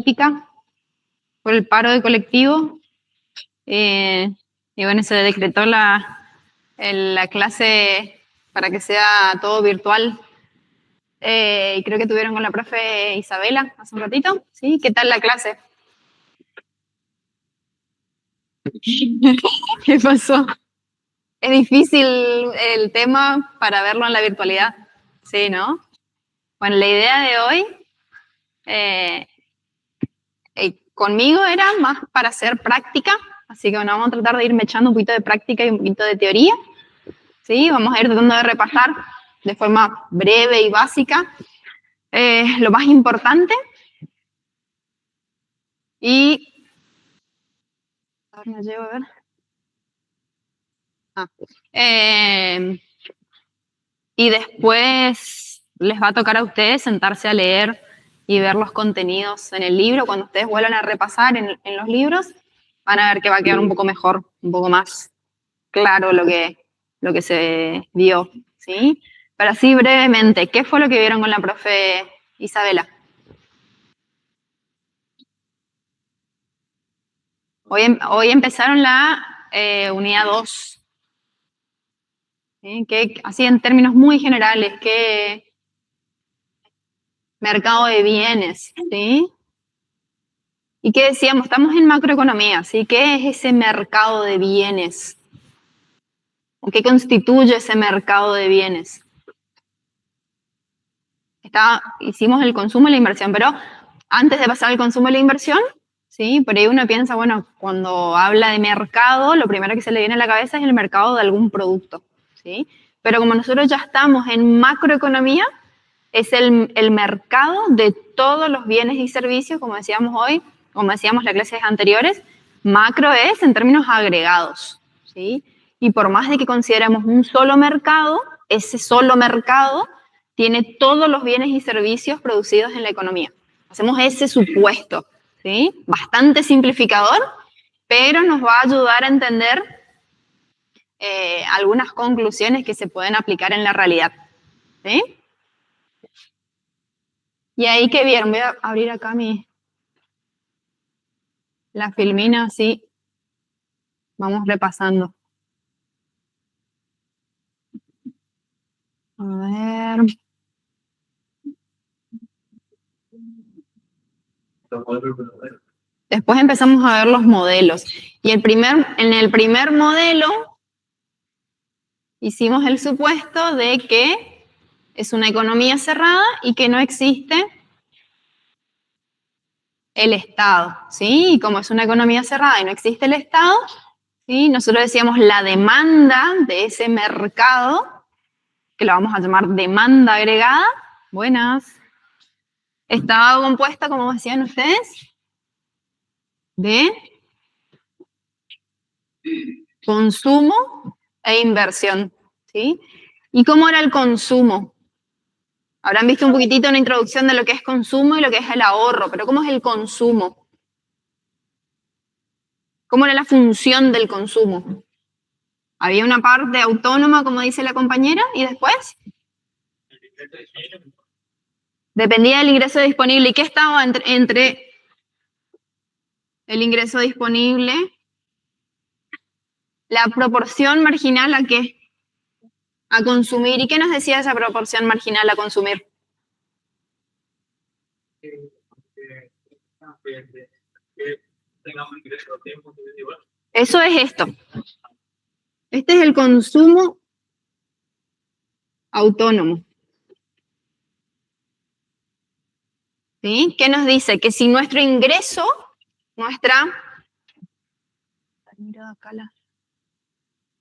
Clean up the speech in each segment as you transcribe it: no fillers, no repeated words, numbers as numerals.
atípica por el paro de colectivo. Y bueno, se decretó la clase para que sea todo virtual. Y creo que tuvieron con la profe Isabela hace un ratito. ¿Sí? ¿Qué tal la clase? ¿Qué pasó? Es difícil el tema para verlo en la virtualidad. Sí, ¿no? Bueno, la idea de hoy conmigo era más para hacer práctica, así que bueno, vamos a tratar de irme echando un poquito de práctica y un poquito de teoría. ¿Sí? Vamos a ir tratando de repasar de forma breve y básica lo más importante. Y ahora me llevo a ver. Y después les va a tocar a ustedes sentarse a leer y ver los contenidos en el libro. Cuando ustedes vuelvan a repasar en los libros, van a ver que va a quedar un poco mejor, un poco más claro lo que se vio, ¿sí? Pero así brevemente, ¿qué fue lo que vieron con la profe Isabela? Hoy empezaron la unidad 2. ¿Sí? Que, así en términos muy generales, ¿qué mercado de bienes? ¿Sí? ¿Y qué decíamos? Estamos en macroeconomía, ¿sí? ¿Qué es ese mercado de bienes? ¿O qué constituye ese mercado de bienes? Hicimos el consumo y la inversión, pero antes de pasar al consumo y la inversión, ¿sí? Por ahí uno piensa, bueno, cuando habla de mercado, lo primero que se le viene a la cabeza es el mercado de algún producto, ¿sí? Pero como nosotros ya estamos en macroeconomía, es el mercado de todos los bienes y servicios, como decíamos hoy, como decíamos en las clases anteriores. Macro es en términos agregados, ¿sí? Y por más de que consideremos un solo mercado, ese solo mercado tiene todos los bienes y servicios producidos en la economía. Hacemos ese supuesto, ¿sí? Bastante simplificador, pero nos va a ayudar a entender algunas conclusiones que se pueden aplicar en la realidad, ¿sí? Y ahí que vieron, voy a abrir acá la filmina, así vamos repasando. A ver. Después empezamos a ver los modelos. Y en el primer modelo hicimos el supuesto de que es una economía cerrada y que no existe el Estado, ¿sí? Y como es una economía cerrada y no existe el Estado, ¿sí? Nosotros decíamos la demanda de ese mercado, que lo vamos a llamar demanda agregada, buenas, estaba compuesta, como decían ustedes, de consumo e inversión, ¿sí? ¿Y cómo era el consumo? Habrán visto un poquitito una introducción de lo que es consumo y lo que es el ahorro, pero ¿cómo es el consumo? ¿Cómo era la función del consumo? Había una parte autónoma, como dice la compañera, y después dependía del ingreso disponible. ¿Y qué estaba entre el ingreso disponible? La proporción marginal a qué? A consumir. ¿Y qué nos decía esa proporción marginal a consumir? Eso es esto. Este es el consumo autónomo. ¿Sí? ¿Qué nos dice? Que si nuestro ingreso, mira acá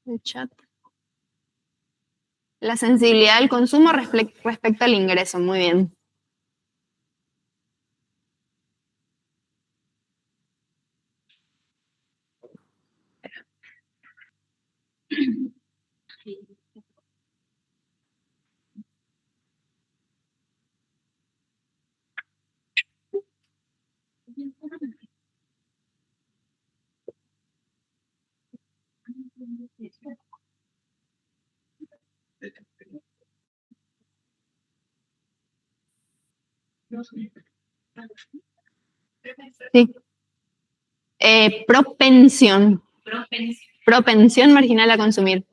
el chat, la sensibilidad del consumo respecto al ingreso, muy bien. Sí. Propensión. Propensión marginal a consumir.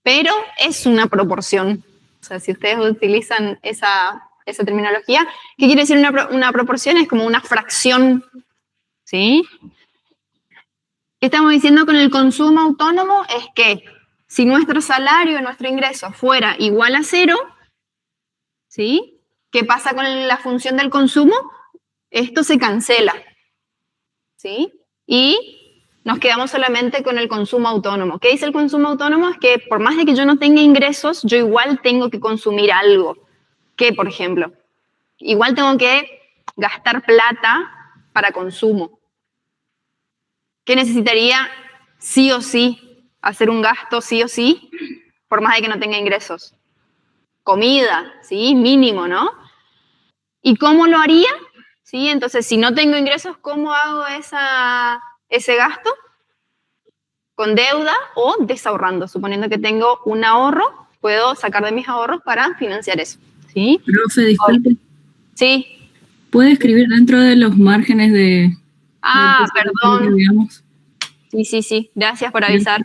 Pero es una proporción. O sea, si ustedes utilizan esa terminología, ¿qué quiere decir una proporción? Es como una fracción, ¿sí? ¿Qué estamos diciendo con el consumo autónomo? Es que si nuestro salario, nuestro ingreso fuera igual a 0, ¿sí? ¿Qué pasa con la función del consumo? Esto se cancela, ¿sí? Y nos quedamos solamente con el consumo autónomo. ¿Qué dice el consumo autónomo? Es que por más de que yo no tenga ingresos, yo igual tengo que consumir algo. ¿Qué, por ejemplo? Igual tengo que gastar plata para consumo. ¿Qué necesitaría sí o sí? Hacer un gasto sí o sí, por más de que no tenga ingresos. Comida, ¿sí? Mínimo, ¿no? ¿Y cómo lo haría? ¿Sí? Entonces, si no tengo ingresos, ¿cómo hago ese gasto? Con deuda o desahorrando. Suponiendo que tengo un ahorro, puedo sacar de mis ahorros para financiar eso. ¿Sí? Profe, disculpe. Sí. ¿Puede escribir dentro de los márgenes de Perdón. Digamos? Sí. Gracias por avisar.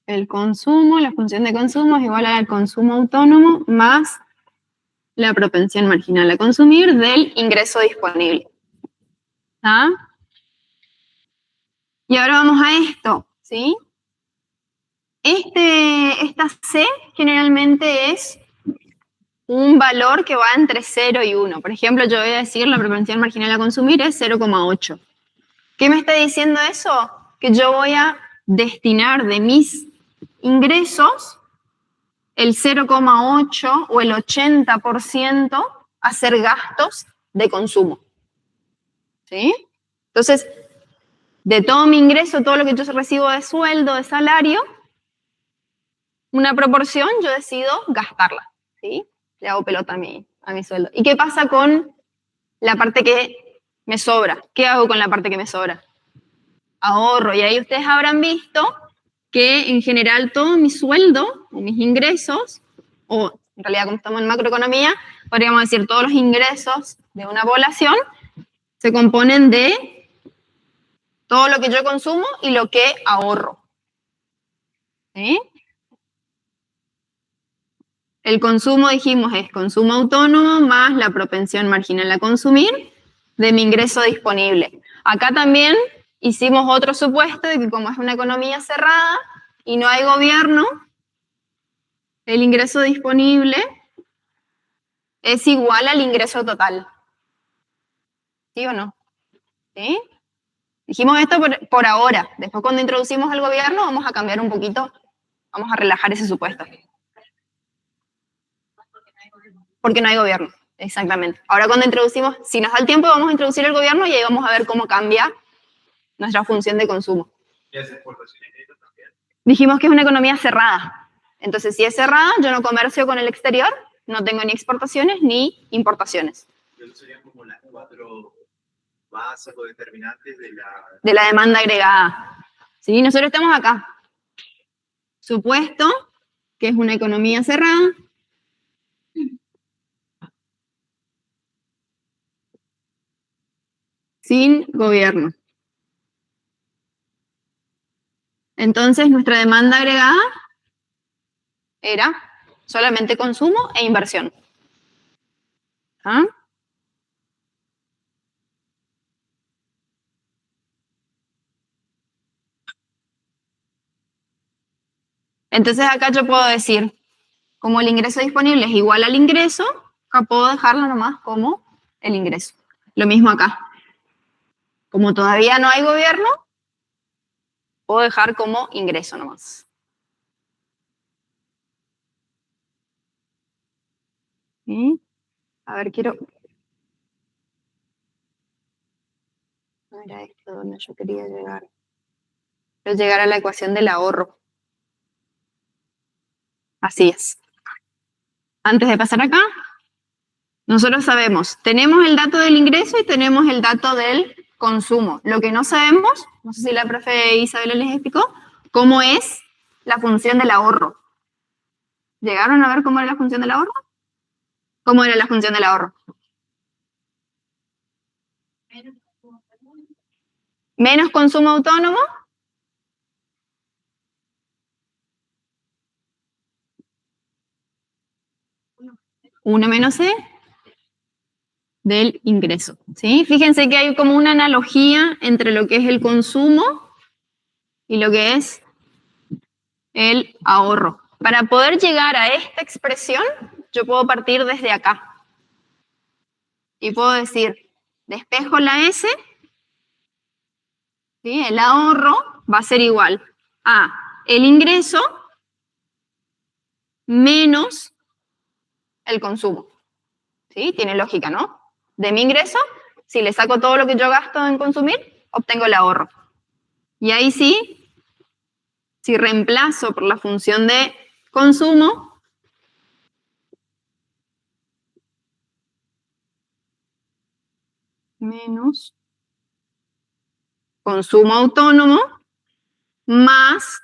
El consumo, la función de consumo es igual al consumo autónomo más la propensión marginal a consumir del ingreso disponible. ¿Ah? Y ahora vamos a esto, ¿sí? Esta C generalmente es un valor que va entre 0 y 1. Por ejemplo, yo voy a decir la propensión marginal a consumir es 0,8. ¿Qué me está diciendo eso? Que yo voy a destinar de mis ingresos el 0,8 o el 80% a hacer gastos de consumo. ¿Sí? Entonces, de todo mi ingreso, todo lo que yo recibo de sueldo, de salario, una proporción yo decido gastarla. ¿Sí? Le hago pelota a mi sueldo. ¿Y qué pasa con la parte que me sobra? ¿Qué hago con la parte que me sobra? Ahorro. Y ahí ustedes habrán visto que en general todo mi sueldo o mis ingresos, o en realidad como estamos en macroeconomía, podríamos decir todos los ingresos de una población se componen de todo lo que yo consumo y lo que ahorro. ¿Sí? El consumo, dijimos, es consumo autónomo más la propensión marginal a consumir de mi ingreso disponible. Acá también hicimos otro supuesto de que como es una economía cerrada y no hay gobierno, el ingreso disponible es igual al ingreso total. ¿Sí o no? ¿Sí? Dijimos esto por ahora. Después cuando introducimos al gobierno vamos a cambiar un poquito, vamos a relajar ese supuesto. Porque no hay gobierno, exactamente. Ahora cuando introducimos, si nos da el tiempo, vamos a introducir el gobierno y ahí vamos a ver cómo cambia nuestra función de consumo. Dijimos que es una economía cerrada. Entonces, si es cerrada, yo no comercio con el exterior, no tengo ni exportaciones ni importaciones. Eso serían como las 4 bases o determinantes de la demanda agregada. ¿Sí? Nosotros estamos acá. Supuesto que es una economía cerrada. Sin gobierno. Entonces, nuestra demanda agregada era solamente consumo e inversión. ¿Ah? Entonces, acá yo puedo decir, como el ingreso disponible es igual al ingreso, acá puedo dejarlo nomás como el ingreso. Lo mismo acá. Como todavía no hay gobierno, puedo dejar como ingreso nomás. ¿Sí? A ver, quiero... No era esto donde yo quería llegar. Quiero llegar a la ecuación del ahorro. Así es. Antes de pasar acá, nosotros sabemos, tenemos el dato del ingreso y tenemos el dato del consumo. Lo que no sabemos, no sé si la profe Isabela les explicó, cómo es la función del ahorro. ¿Llegaron a ver cómo era la función del ahorro? ¿Cómo era la función del ahorro? Menos consumo autónomo. Uno menos C del ingreso, ¿sí? Fíjense que hay como una analogía entre lo que es el consumo y lo que es el ahorro. Para poder llegar a esta expresión, yo puedo partir desde acá. Y puedo decir, despejo la S, ¿sí? El ahorro va a ser igual a el ingreso menos el consumo. ¿Sí? Tiene lógica, ¿no? De mi ingreso, si le saco todo lo que yo gasto en consumir, obtengo el ahorro. Y ahí sí, si reemplazo por la función de consumo, menos consumo autónomo, más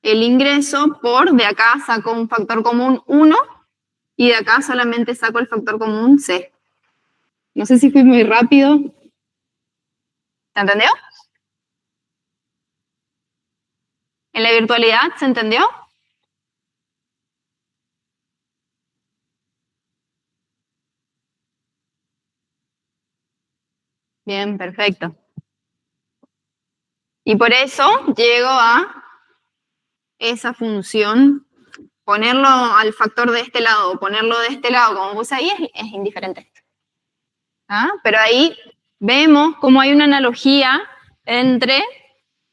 el ingreso por, de acá saco un factor común 1, y de acá solamente saco el factor común C. No sé si fui muy rápido. ¿Se entendió? ¿En la virtualidad se entendió? Bien, perfecto. Y por eso llego a esa función, ponerlo al factor de este lado o ponerlo de este lado, como puse ahí, es indiferente. ¿Ah? Pero ahí vemos cómo hay una analogía entre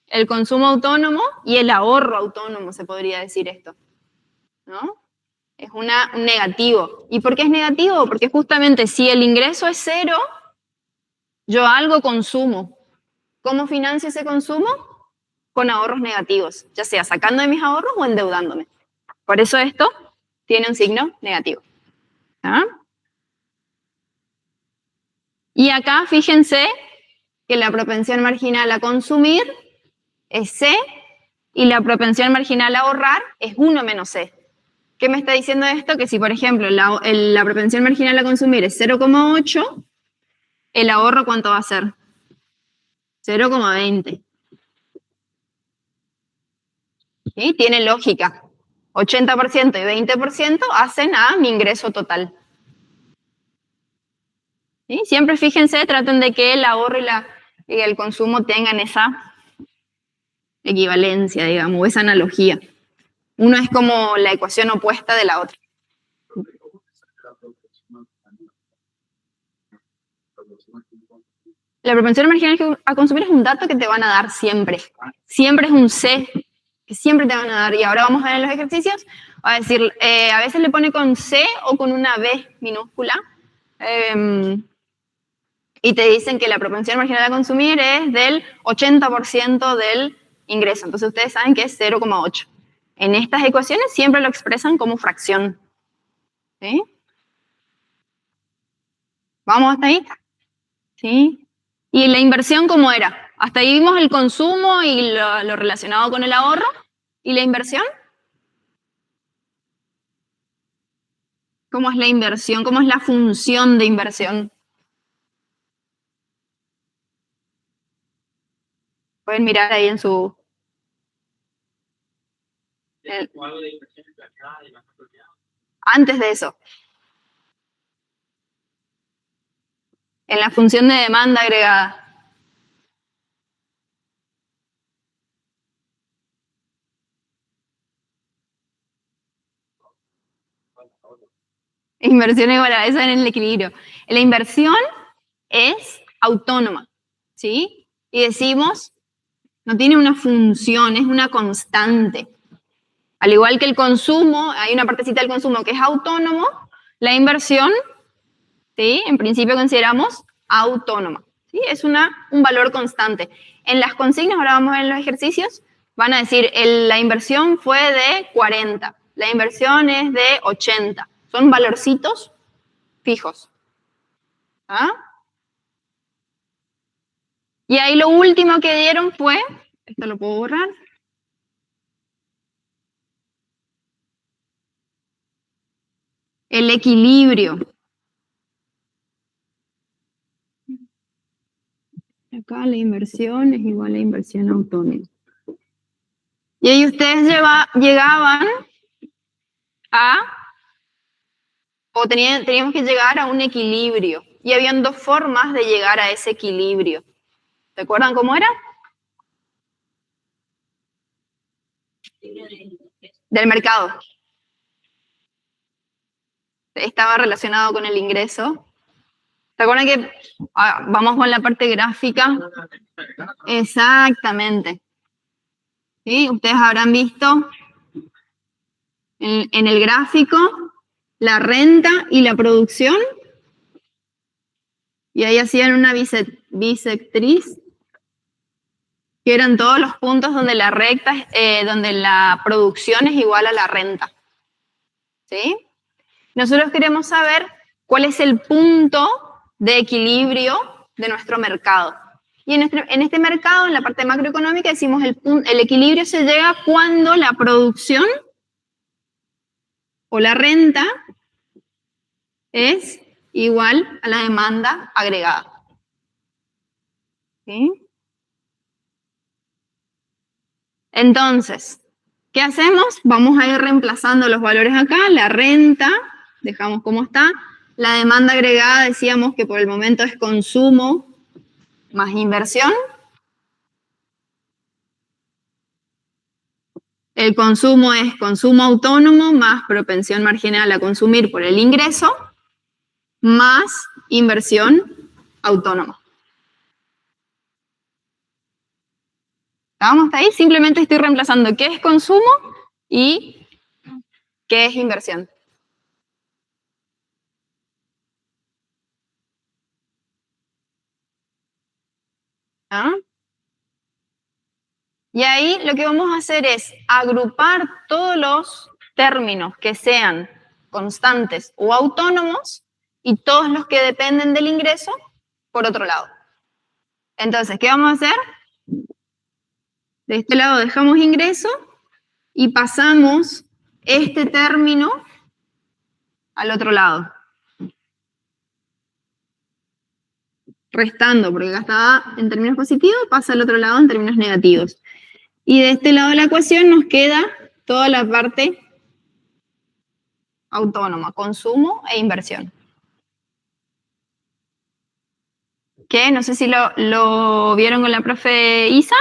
el consumo autónomo y el ahorro autónomo, se podría decir esto, ¿no? Es un negativo. ¿Y por qué es negativo? Porque justamente si el ingreso es 0, yo algo consumo. ¿Cómo financio ese consumo? Con ahorros negativos, ya sea sacando de mis ahorros o endeudándome. Por eso esto tiene un signo negativo. ¿Ah? Y acá fíjense que la propensión marginal a consumir es C y la propensión marginal a ahorrar es 1 menos C. ¿Qué me está diciendo esto? Que si, por ejemplo, la propensión marginal a consumir es 0,8, el ahorro, ¿cuánto va a ser? 0,20. ¿Sí? Tiene lógica. 80% y 20% hacen a mi ingreso total. ¿Sí? Siempre fíjense, traten de que el ahorro y el consumo tengan esa equivalencia, digamos, o esa analogía. Uno es como la ecuación opuesta de la otra. La propensión marginal a consumir es un dato que te van a dar siempre. Siempre es un C, que siempre te van a dar. Y ahora vamos a ver en los ejercicios, va a decir, a veces le pone con C o con una B minúscula. Y te dicen que la propensión marginal a consumir es del 80% del ingreso. Entonces ustedes saben que es 0,8. En estas ecuaciones siempre lo expresan como fracción. ¿Sí? ¿Vamos hasta ahí? ¿Sí? ¿Y la inversión cómo era? Hasta ahí vimos el consumo y lo relacionado con el ahorro. ¿Y la inversión? ¿Cómo es la inversión? ¿Cómo es la función de inversión? Pueden mirar ahí en su... Antes de eso. En la función de demanda agregada. Inversión igual a eso en el equilibrio. La inversión es autónoma, ¿sí? Y decimos, no tiene una función, es una constante. Al igual que el consumo, hay una partecita del consumo que es autónomo, la inversión, ¿sí? En principio consideramos autónoma, ¿sí? Es un valor constante. En las consignas, ahora vamos a ver en los ejercicios, van a decir, la inversión fue de 40, la inversión es de 80. Son valorcitos fijos. ¿Ah? Y ahí lo último que dieron fue, esto lo puedo borrar, el equilibrio. Acá la inversión es igual a inversión autónoma. Y ahí ustedes llegaban a, o teníamos que llegar a un equilibrio. Y habían dos formas de llegar a ese equilibrio. ¿Se acuerdan cómo era? Del mercado. Estaba relacionado con el ingreso. ¿Se acuerdan que vamos con la parte gráfica? Exactamente. ¿Sí? Ustedes habrán visto en el gráfico la renta y la producción. Y ahí hacían una bisectriz, que eran todos los puntos donde la recta, donde la producción es igual a la renta. ¿Sí? Nosotros queremos saber cuál es el punto de equilibrio de nuestro mercado. Y en este mercado, en la parte macroeconómica, decimos el equilibrio se llega cuando la producción o la renta es igual a la demanda agregada. ¿Sí? Entonces, ¿qué hacemos? Vamos a ir reemplazando los valores acá. La renta, dejamos como está. La demanda agregada, decíamos que por el momento es consumo más inversión. El consumo es consumo autónomo más propensión marginal a consumir por el ingreso, más inversión autónoma. ¿Estamos hasta ahí? Simplemente estoy reemplazando qué es consumo y qué es inversión. ¿Ah? Y ahí lo que vamos a hacer es agrupar todos los términos que sean constantes o autónomos y todos los que dependen del ingreso por otro lado. Entonces, ¿qué vamos a hacer? De este lado dejamos ingreso y pasamos este término al otro lado. Restando, porque acá estaba en términos positivos, pasa al otro lado en términos negativos. Y de este lado de la ecuación nos queda toda la parte autónoma, consumo e inversión. Que no sé si lo vieron con la profe Isa,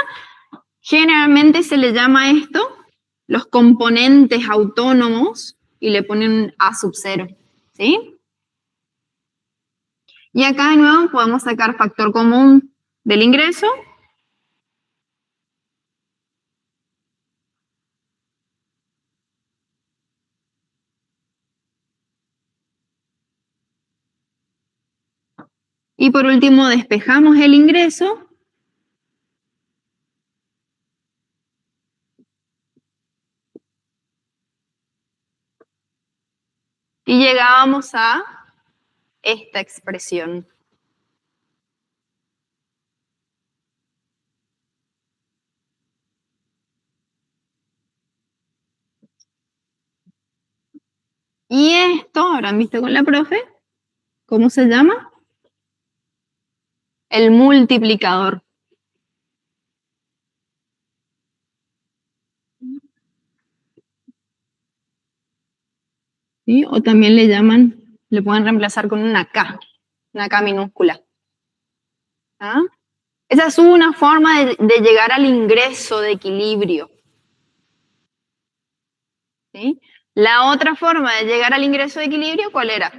generalmente se le llama a esto los componentes autónomos y le ponen A sub 0, ¿sí? Y acá de nuevo podemos sacar factor común del ingreso. Y por último despejamos el ingreso. Y llegábamos a esta expresión. Y esto, habrán visto con la profe, ¿cómo se llama? El multiplicador. ¿Sí? O también le llaman, le pueden reemplazar con una K minúscula. ¿Ah? Esa es una forma de llegar al ingreso de equilibrio. ¿Sí? La otra forma de llegar al ingreso de equilibrio, ¿cuál era?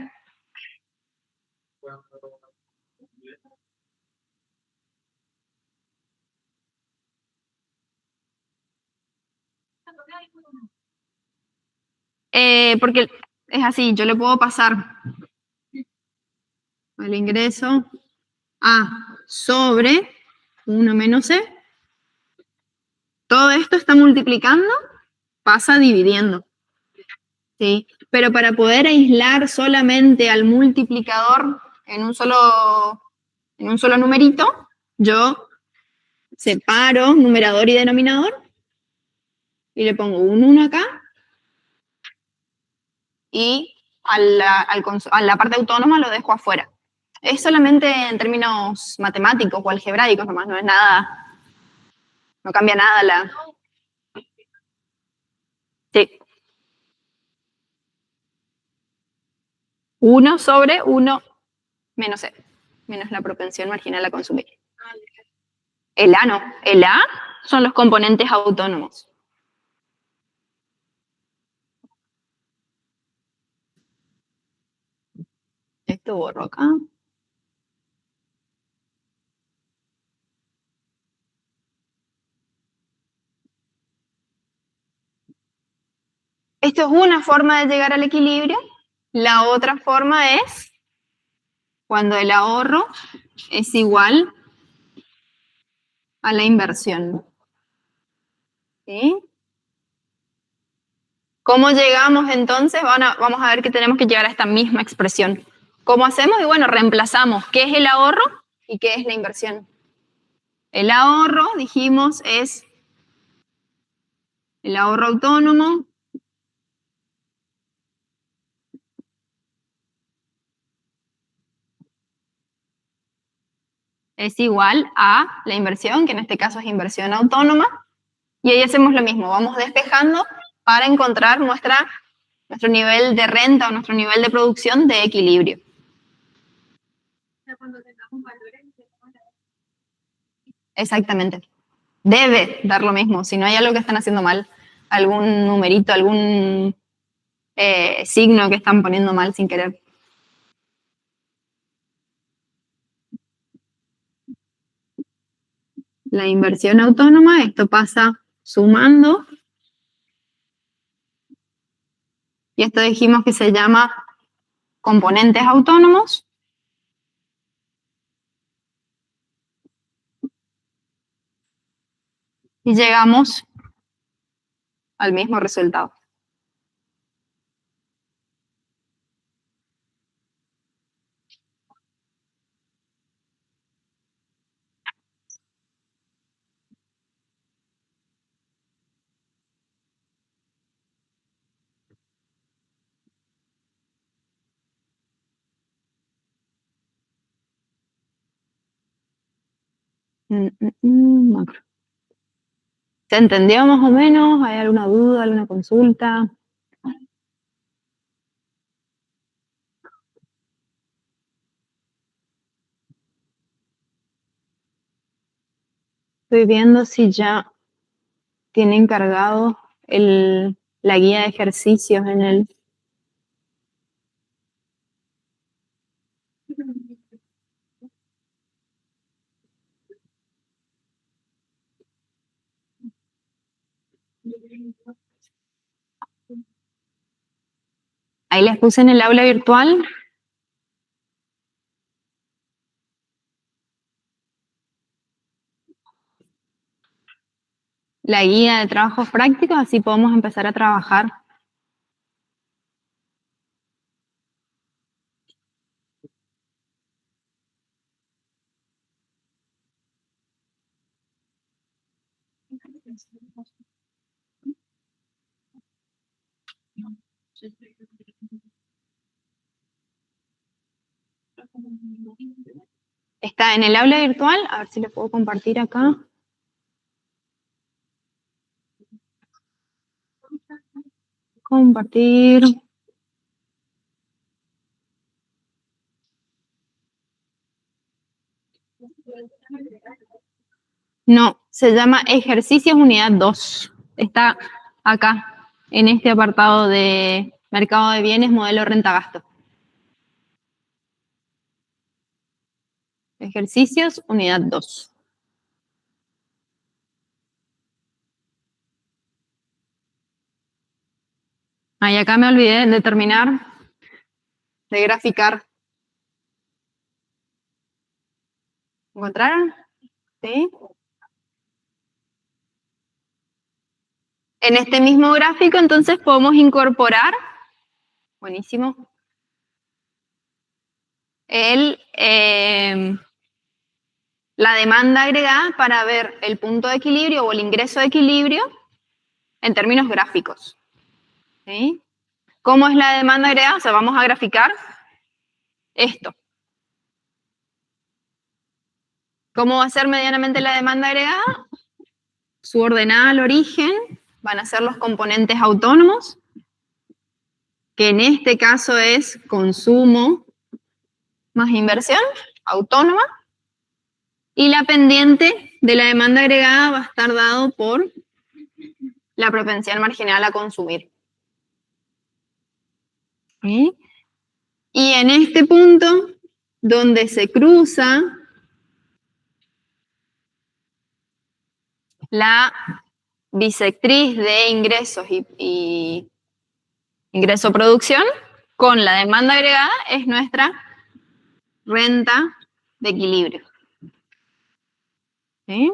Porque es así, yo le puedo pasar el ingreso A sobre 1 menos C. Todo esto está multiplicando, pasa dividiendo. ¿Sí? Pero para poder aislar solamente al multiplicador en un solo numerito, yo separo numerador y denominador, y le pongo un 1 acá, y a la parte autónoma lo dejo afuera. Es solamente en términos matemáticos o algebraicos nomás, no es nada, no cambia nada la... Sí. 1 sobre 1 menos E, menos la propensión marginal a consumir. El A no, el A son los componentes autónomos. Esto borro acá. Esto es una forma de llegar al equilibrio. La otra forma es cuando el ahorro es igual a la inversión. ¿Sí? ¿Cómo llegamos entonces? Vamos a ver que tenemos que llegar a esta misma expresión. ¿Cómo hacemos? Y bueno, reemplazamos qué es el ahorro y qué es la inversión. El ahorro, dijimos, es el ahorro autónomo es igual a la inversión, que en este caso es inversión autónoma, y ahí hacemos lo mismo, vamos despejando para encontrar nuestro nivel de renta o nuestro nivel de producción de equilibrio. Exactamente. Debe dar lo mismo, si no hay algo que están haciendo mal, algún numerito, algún signo que están poniendo mal sin querer. La inversión autónoma, esto pasa sumando. Y esto dijimos que se llama componentes autónomos. Y llegamos al mismo resultado. Macro. ¿Se entendió más o menos? ¿Hay alguna duda, alguna consulta? Estoy viendo si ya tienen cargado la guía de ejercicios en el... Ahí les puse en el aula virtual. La guía de trabajos prácticos, así podemos empezar a trabajar. Está en el aula virtual, a ver si les puedo compartir acá. Compartir. No, se llama ejercicios unidad 2. Está acá, en este apartado de mercado de bienes, modelo renta-gasto. Ejercicios unidad 2. Ahí acá me olvidé de terminar de graficar. ¿Encontraron? Sí. En este mismo gráfico, entonces, podemos incorporar, buenísimo, la demanda agregada para ver el punto de equilibrio o el ingreso de equilibrio en términos gráficos. ¿Sí? ¿Cómo es la demanda agregada? O sea, vamos a graficar esto. ¿Cómo va a ser medianamente la demanda agregada? Su ordenada al origen van a ser los componentes autónomos, que en este caso es consumo más inversión autónoma, y la pendiente de la demanda agregada va a estar dado por la propensión marginal a consumir. ¿Sí? Y en este punto, donde se cruza la bisectriz de ingresos y ingreso-producción con la demanda agregada, es nuestra renta de equilibrio. ¿Sí?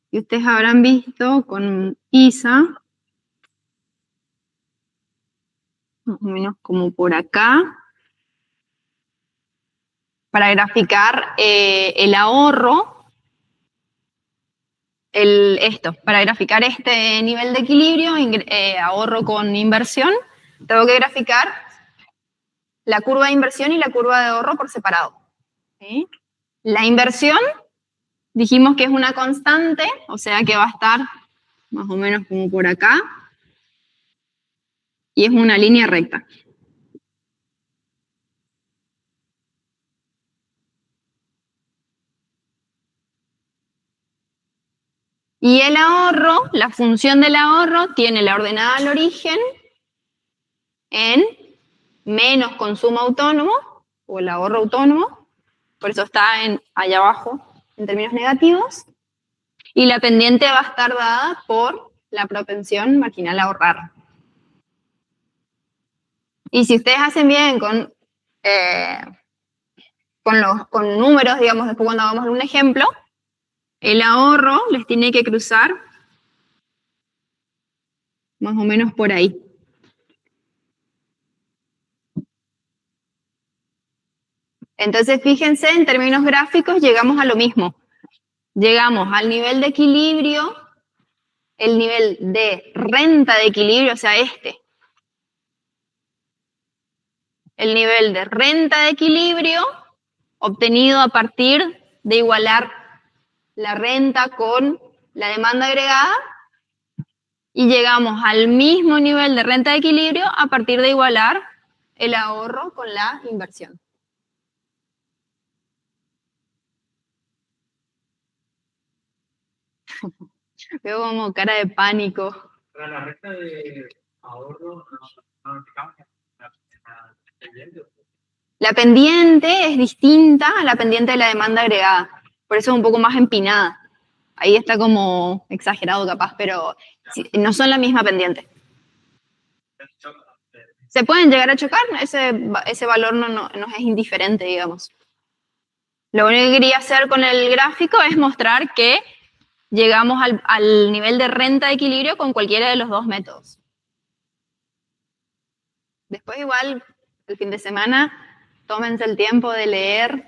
Y ustedes habrán visto con ISA, más o menos como por acá, para graficar el ahorro, para graficar este nivel de equilibrio, ahorro con inversión, tengo que graficar la curva de inversión y la curva de ahorro por separado. ¿Sí? La inversión, dijimos que es una constante, o sea que va a estar más o menos como por acá, y es una línea recta. Y el ahorro, la función del ahorro, tiene la ordenada al origen en menos consumo autónomo, o el ahorro autónomo, por eso está allá abajo en términos negativos, y la pendiente va a estar dada por la propensión marginal a ahorrar. Y si ustedes hacen bien con números, digamos, después cuando hagamos un ejemplo, el ahorro les tiene que cruzar más o menos por ahí. Entonces, fíjense, en términos gráficos llegamos a lo mismo. Llegamos al nivel de equilibrio, el nivel de renta de equilibrio, o sea, el nivel de renta de equilibrio obtenido a partir de igualar la renta con la demanda agregada, y llegamos al mismo nivel de renta de equilibrio a partir de igualar el ahorro con la inversión. Veo como cara de pánico. Para la renta de ahorro no cambia. La pendiente es distinta a la pendiente de la demanda agregada, por eso es un poco más empinada. Ahí está como exagerado capaz, pero no son la misma pendiente. Se pueden llegar a chocar, ese valor no nos es indiferente, digamos. Lo único que quería hacer con el gráfico es mostrar que llegamos al nivel de renta de equilibrio con cualquiera de los dos métodos. Después igual, el fin de semana, tómense el tiempo de leer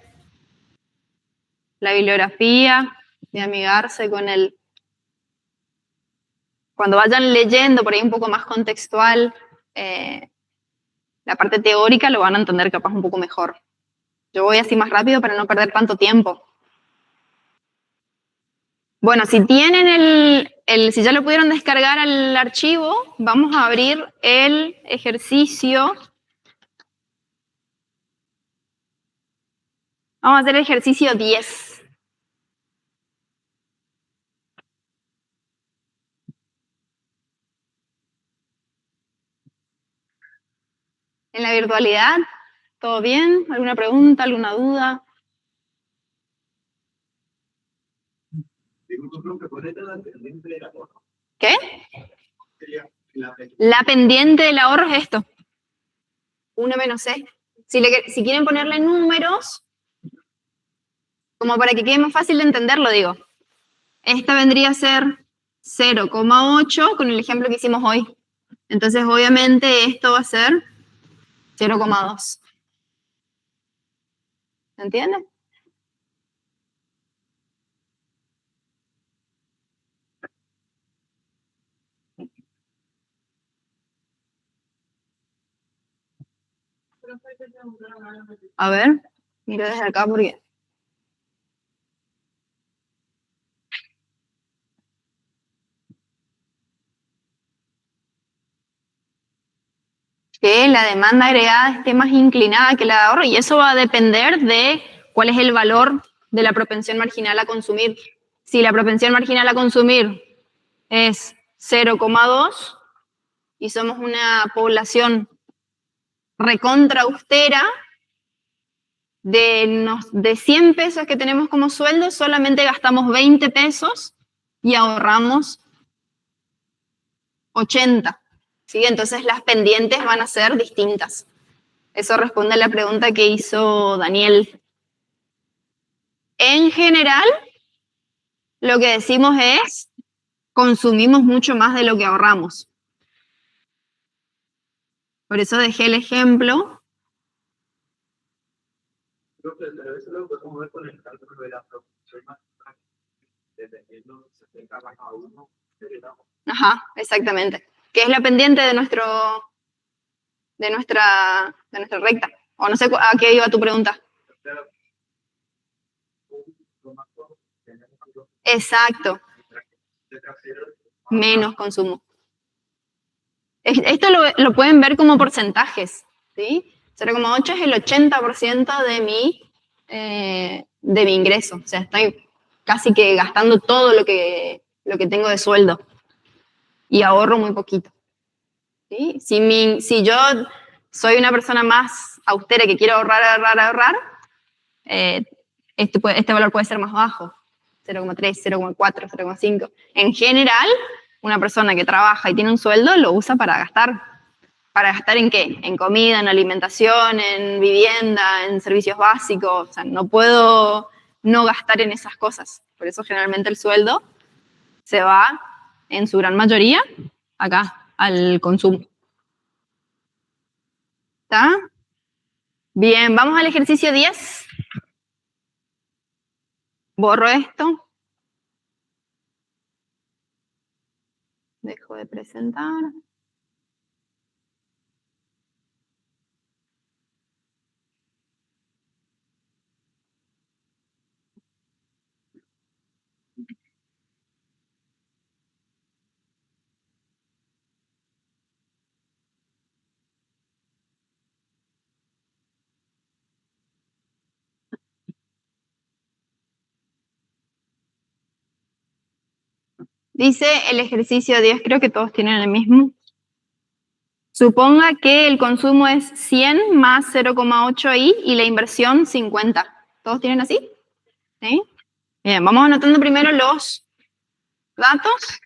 la bibliografía, de amigarse con el... Cuando vayan leyendo por ahí un poco más contextual, la parte teórica lo van a entender capaz un poco mejor. Yo voy así más rápido para no perder tanto tiempo. Bueno, si tienen si ya lo pudieron descargar al archivo, vamos a abrir el ejercicio. Vamos a hacer el ejercicio 10. En la virtualidad, ¿todo bien? ¿Alguna pregunta, alguna duda? ¿Qué? La pendiente del ahorro es esto. 1 menos C. Si quieren ponerle números, como para que quede más fácil de entenderlo, digo. Esta vendría a ser 0,8 con el ejemplo que hicimos hoy. Entonces, obviamente, esto va a ser 0,2. ¿Se entiende? A ver, miro desde acá porque... que la demanda agregada esté más inclinada que la de ahorro, y eso va a depender de cuál es el valor de la propensión marginal a consumir. Si la propensión marginal a consumir es 0,2 y somos una población recontra austera, de 100 pesos que tenemos como sueldo, solamente gastamos 20 pesos y ahorramos 80. ¿Sí? Entonces las pendientes van a ser distintas. Eso responde a la pregunta que hizo Daniel. En general, lo que decimos es, consumimos mucho más de lo que ahorramos. Por eso dejé el ejemplo. Creo que eso lo podemos ver con el cálculo de la proporción más dependiendo si se tenga más a uno. Ajá, exactamente. Que es la pendiente de nuestra recta. O no sé a qué iba tu pregunta. Exacto. Menos consumo. Esto lo pueden ver como porcentajes, ¿sí? 0,8 es el 80% de mi ingreso. O sea, estoy casi que gastando todo lo que tengo de sueldo y ahorro muy poquito. ¿Sí? Si yo soy una persona más austera que quiero ahorrar, este valor puede ser más bajo, 0,3, 0,4, 0,5. En general, una persona que trabaja y tiene un sueldo lo usa para gastar. ¿Para gastar en qué? En comida, en alimentación, en vivienda, en servicios básicos. O sea, no puedo no gastar en esas cosas. Por eso generalmente el sueldo se va, en su gran mayoría, acá, al consumo. ¿Está? Bien, vamos al ejercicio 10. Borro esto. Dejo de presentar. Dice el ejercicio 10, creo que todos tienen el mismo. Suponga que el consumo es 100 más 0,8i y la inversión 50. ¿Todos tienen así? ¿Sí? Bien, vamos anotando primero los datos.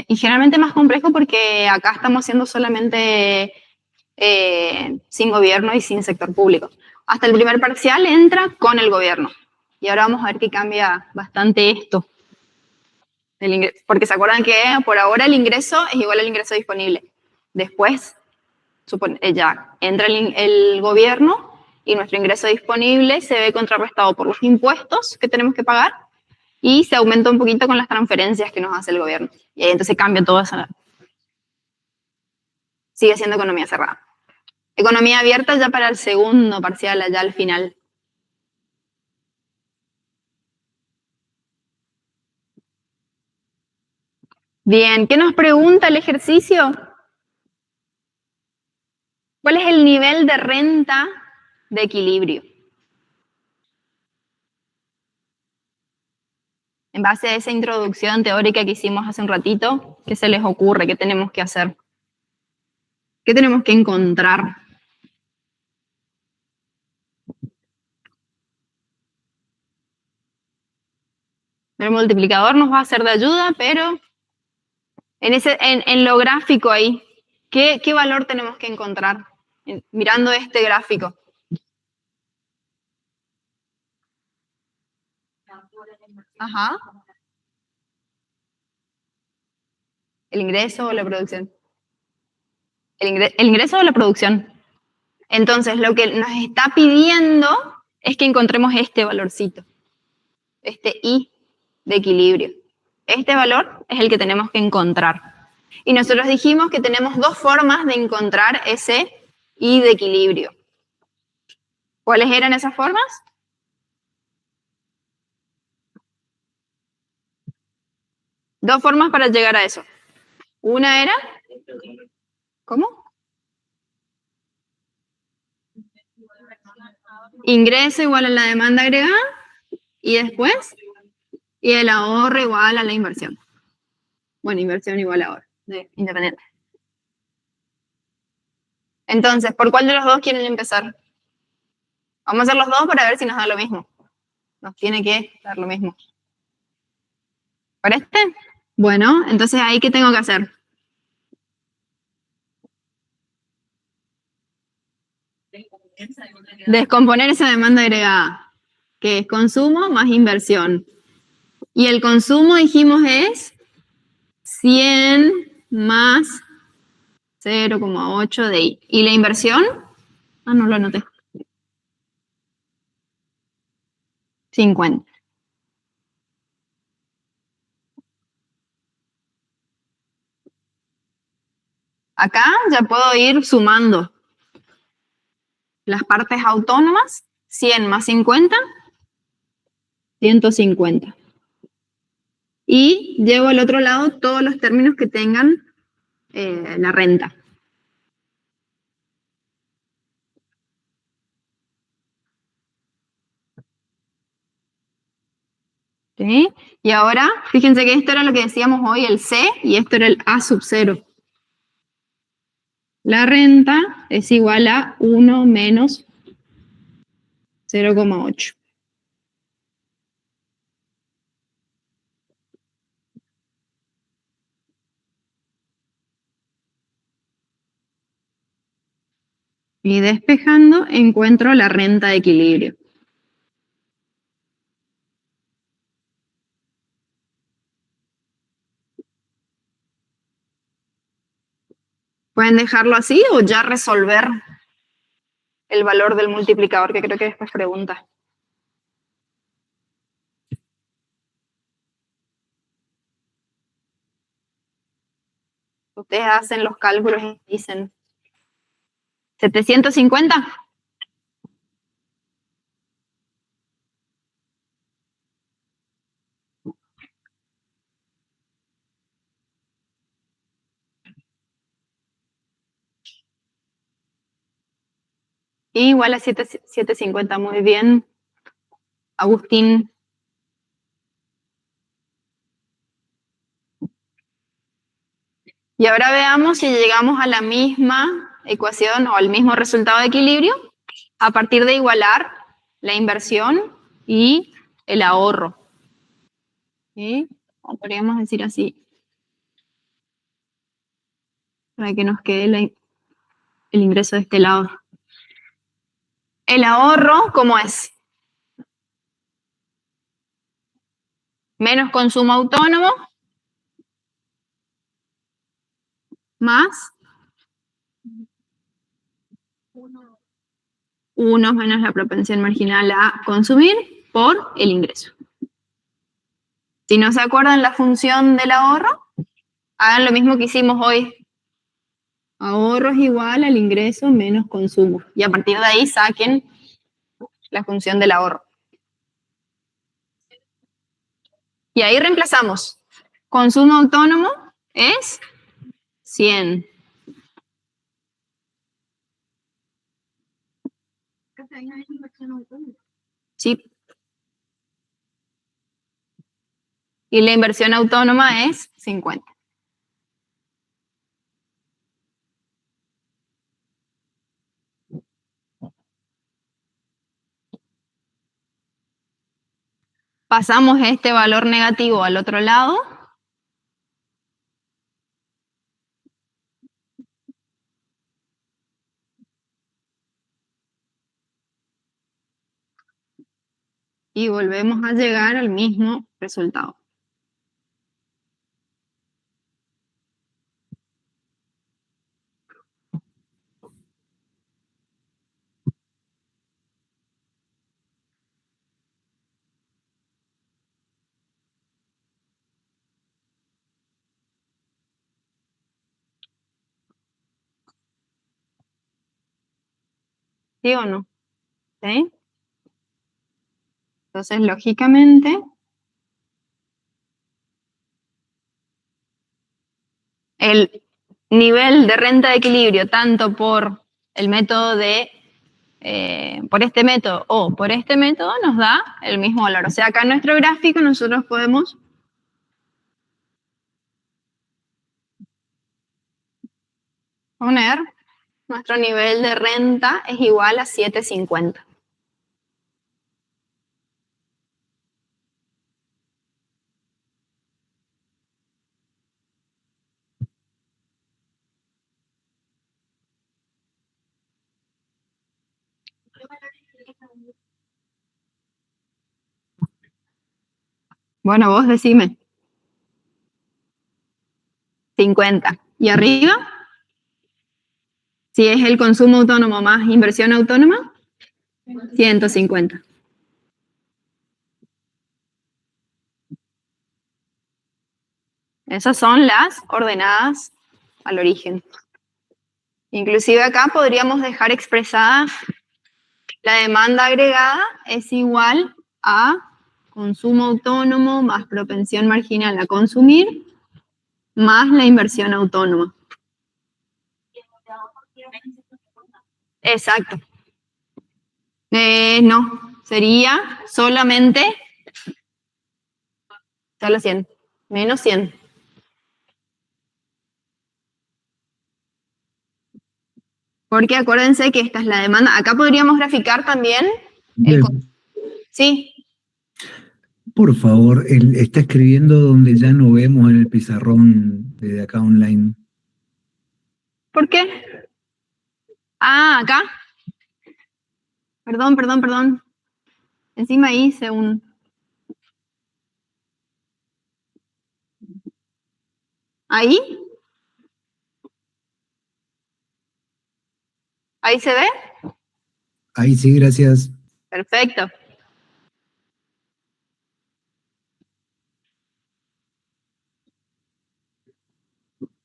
Y generalmente más complejo porque acá estamos haciendo solamente sin gobierno y sin sector público. Hasta el primer parcial entra con el gobierno. Y ahora vamos a ver que cambia bastante esto. Porque se acuerdan que por ahora el ingreso es igual al ingreso disponible. Después ya entra el gobierno y nuestro ingreso disponible se ve contrarrestado por los impuestos que tenemos que pagar y se aumenta un poquito con las transferencias que nos hace el gobierno. Y ahí entonces cambia todo eso. Sigue siendo economía cerrada. Economía abierta ya para el segundo parcial, allá al final. Bien, ¿qué nos pregunta el ejercicio? ¿Cuál es el nivel de renta de equilibrio? En base a esa introducción teórica que hicimos hace un ratito, ¿qué se les ocurre? ¿Qué tenemos que hacer? ¿Qué tenemos que encontrar? El multiplicador nos va a ser de ayuda, pero en lo gráfico ahí, ¿qué valor tenemos que encontrar? mirando este gráfico. Ajá. ¿El ingreso o la producción? El ingreso o la producción. Entonces, lo que nos está pidiendo es que encontremos este valorcito, este I de equilibrio. Este valor es el que tenemos que encontrar. Y nosotros dijimos que tenemos dos formas de encontrar ese I de equilibrio. ¿Cuáles eran esas formas? Dos formas para llegar a eso. Una era, ¿cómo? Ingreso igual a la demanda agregada y después, y el ahorro igual a la inversión. Bueno, inversión igual a ahorro, independiente. Entonces, ¿por cuál de los dos quieren empezar? Vamos a hacer los dos para ver si nos da lo mismo. Nos tiene que dar lo mismo. ¿Por este? Bueno, entonces ahí ¿qué tengo que hacer? Descomponer esa demanda agregada, que es consumo más inversión. Y el consumo, dijimos, es 100 más 0,8 de I. ¿Y la inversión? Ah, no lo anoté. 50. Acá ya puedo ir sumando las partes autónomas. 100 más 50, 150. Y llevo al otro lado todos los términos que tengan la renta. ¿Sí? Y ahora, fíjense que esto era lo que decíamos hoy, el C, y esto era el A sub 0. La renta es igual a 1 menos 0,8. Y despejando encuentro la renta de equilibrio. Pueden dejarlo así o ya resolver el valor del multiplicador, que creo que después pregunta. Ustedes hacen los cálculos y dicen 750. Igual a 750, muy bien. Agustín. Y ahora veamos si llegamos a la misma ecuación o al mismo resultado de equilibrio a partir de igualar la inversión y el ahorro. ¿Sí? O podríamos decir así, para que nos quede el ingreso de este lado. El ahorro, ¿cómo es? Menos consumo autónomo, más 1 menos la propensión marginal a consumir por el ingreso. Si no se acuerdan la función del ahorro, hagan lo mismo que hicimos hoy. Ahorro es igual al ingreso menos consumo. Y a partir de ahí saquen la función del ahorro. Y ahí reemplazamos. Consumo autónomo es 100. Sí. Y la inversión autónoma es 50. Pasamos este valor negativo al otro lado. y volvemos a llegar al mismo resultado. ¿Sí o no? ¿Sí? Entonces, lógicamente, el nivel de renta de equilibrio, tanto por el método por este método o por este método, nos da el mismo valor. O sea, acá en nuestro gráfico nosotros podemos poner nuestro nivel de renta es igual a 750. Bueno, vos decime. 50. ¿Y arriba? Si es el consumo autónomo más inversión autónoma, 150. Esas son las ordenadas al origen. Inclusive acá podríamos dejar expresada la demanda agregada es igual a consumo autónomo más propensión marginal a consumir más la inversión autónoma. Exacto. No, sería solamente solo 100, menos 100. Porque acuérdense que esta es la demanda. Acá podríamos graficar también. Sí. Por favor, él está escribiendo donde ya no vemos en el pizarrón de acá online. ¿Por qué? Ah, acá. Perdón. Encima hice un... ¿Ahí? ¿Ahí se ve? Ahí sí, gracias. Perfecto.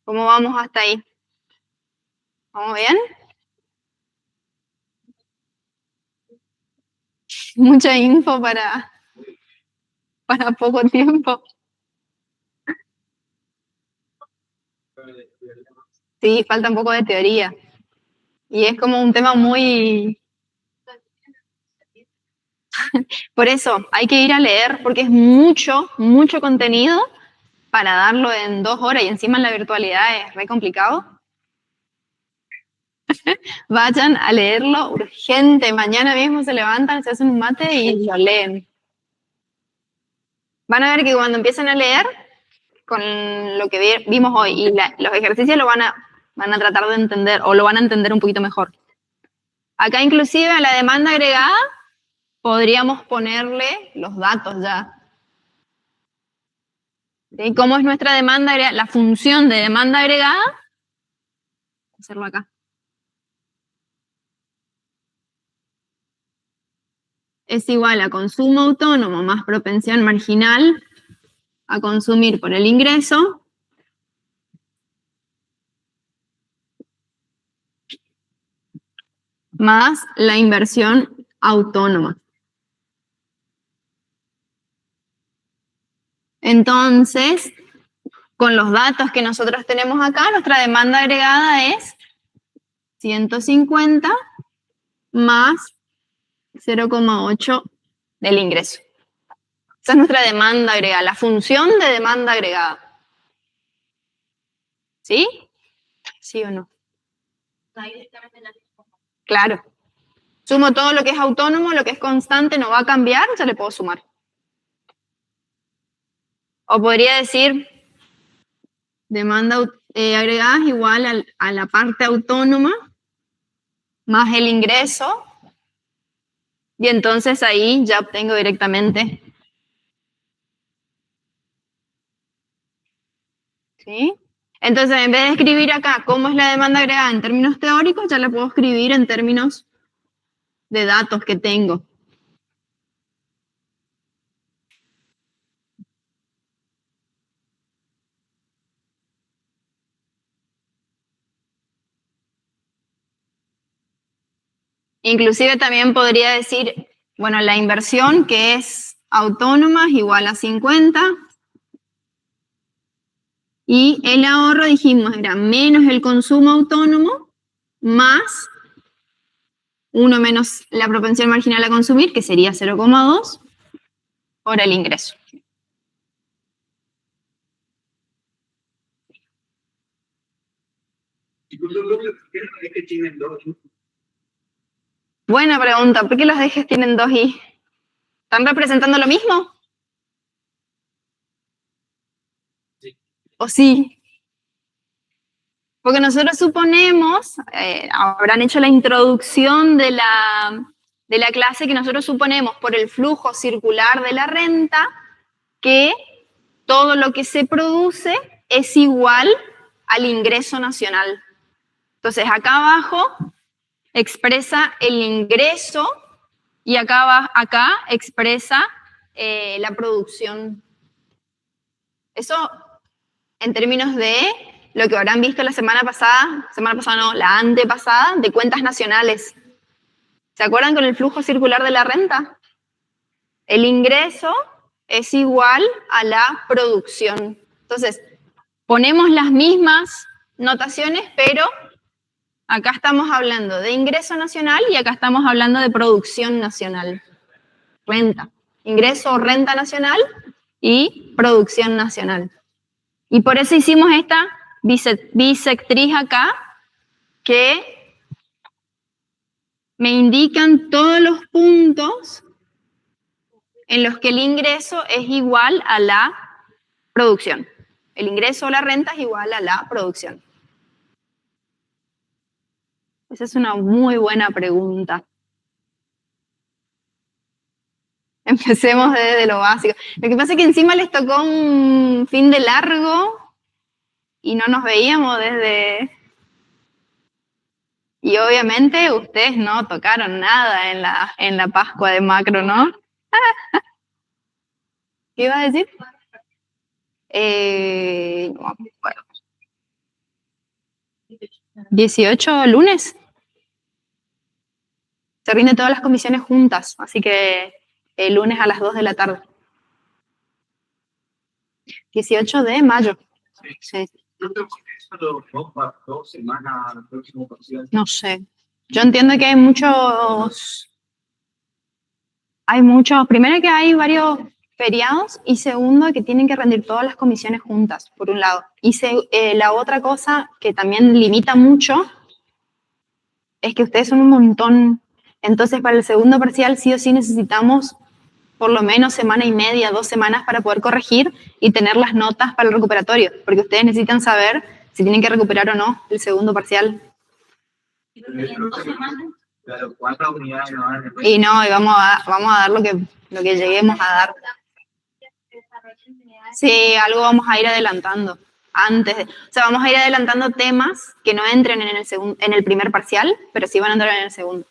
¿Cómo vamos hasta ahí? ¿Vamos bien? Mucha info para poco tiempo. Sí, falta un poco de teoría. Y es como un tema muy... Por eso, hay que ir a leer, porque es mucho contenido para darlo en 2 horas, y encima en la virtualidad es re complicado. Vayan a leerlo urgente. Mañana mismo se levantan, se hacen un mate y lo leen. Van a ver que cuando empiecen a leer, con lo que vimos hoy y los ejercicios lo van a tratar de entender, o lo van a entender un poquito mejor. Acá inclusive a la demanda agregada podríamos ponerle los datos ya. ¿Sí? ¿Cómo es nuestra demanda agregada? La función de demanda agregada, hacerlo acá. Es igual a consumo autónomo más propensión marginal a consumir por el ingreso más la inversión autónoma. Entonces, con los datos que nosotros tenemos acá, nuestra demanda agregada es 150 más 0,8 del ingreso. Esa es nuestra demanda agregada, la función de demanda agregada. ¿Sí? ¿Sí o no? Claro. Sumo todo lo que es autónomo, lo que es constante, no va a cambiar, ya le puedo sumar. O podría decir, demanda agregada es igual a la parte autónoma más el ingreso Y entonces ahí ya obtengo directamente. ¿Sí? Entonces, en vez de escribir acá cómo es la demanda agregada en términos teóricos, ya la puedo escribir en términos de datos que tengo. Inclusive también podría decir, bueno, la inversión que es autónoma es igual a 50. Y el ahorro, dijimos, era menos el consumo autónomo más 1 menos la propensión marginal a consumir, que sería 0,2, por el ingreso. Es que tienen dos. Buena pregunta, ¿por qué los ejes tienen 2i? ¿Están representando lo mismo? Sí. ¿O sí? Porque nosotros suponemos, habrán hecho la introducción de la clase, que nosotros suponemos por el flujo circular de la renta que todo lo que se produce es igual al ingreso nacional. Entonces acá abajo expresa el ingreso y acá expresa la producción. Eso en términos de lo que habrán visto la semana pasada no, la antepasada, de cuentas nacionales. ¿Se acuerdan con el flujo circular de la renta? El ingreso es igual a la producción. Entonces, ponemos las mismas notaciones, pero acá estamos hablando de ingreso nacional y acá estamos hablando de producción nacional. Renta. Ingreso o renta nacional y producción nacional. Y por eso hicimos esta bisectriz acá, que me indican todos los puntos en los que el ingreso es igual a la producción. El ingreso o la renta es igual a la producción. Esa es una muy buena pregunta. Empecemos desde lo básico. Lo que pasa es que encima les tocó un fin de largo y no nos veíamos desde... Y obviamente ustedes no tocaron nada en la Pascua de Macro, ¿no? ¿Qué iba a decir? No me acuerdo. 18 lunes. Se rinden todas las comisiones juntas, así que el lunes a las 2 de la tarde. 18 de mayo. Sí. Yo creo que solo 2 semanas al próximo parcial. No sé. Yo entiendo que hay muchos, primero que hay varios feriados y segundo que tienen que rendir todas las comisiones juntas, por un lado. Y la otra cosa que también limita mucho es que ustedes son un montón. Entonces para el segundo parcial sí o sí necesitamos por lo menos semana y media, 2 semanas para poder corregir y tener las notas para el recuperatorio, porque ustedes necesitan saber si tienen que recuperar o no el segundo parcial. Claro, ¿cuántas unidades nos dan? Y no, y vamos a dar lo que lleguemos a dar. Sí, algo vamos a ir adelantando. Vamos a ir adelantando temas que no entren en el primer parcial, pero sí van a entrar en el segundo.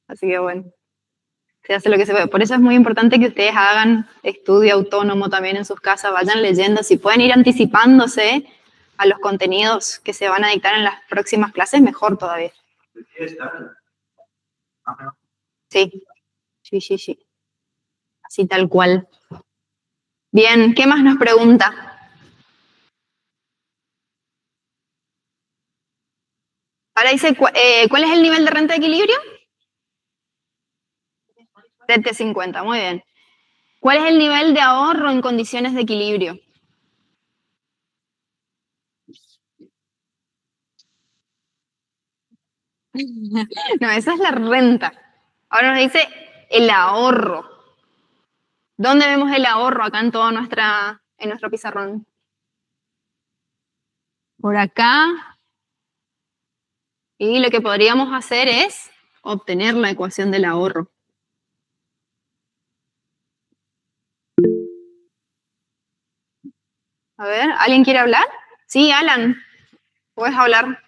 Así que bueno, se hace lo que se puede. Por eso es muy importante que ustedes hagan estudio autónomo también en sus casas, vayan leyendo. Si pueden ir anticipándose a los contenidos que se van a dictar en las próximas clases, mejor todavía. Sí. Así tal cual. Bien, ¿qué más nos pregunta? Ahora dice, ¿cuál es el nivel de renta de equilibrio? TT50, muy bien. ¿Cuál es el nivel de ahorro en condiciones de equilibrio? No, esa es la renta. Ahora nos dice el ahorro. ¿Dónde vemos el ahorro acá en nuestro pizarrón? Por acá. Y lo que podríamos hacer es obtener la ecuación del ahorro. A ver, ¿alguien quiere hablar? Sí, Alan, puedes hablar.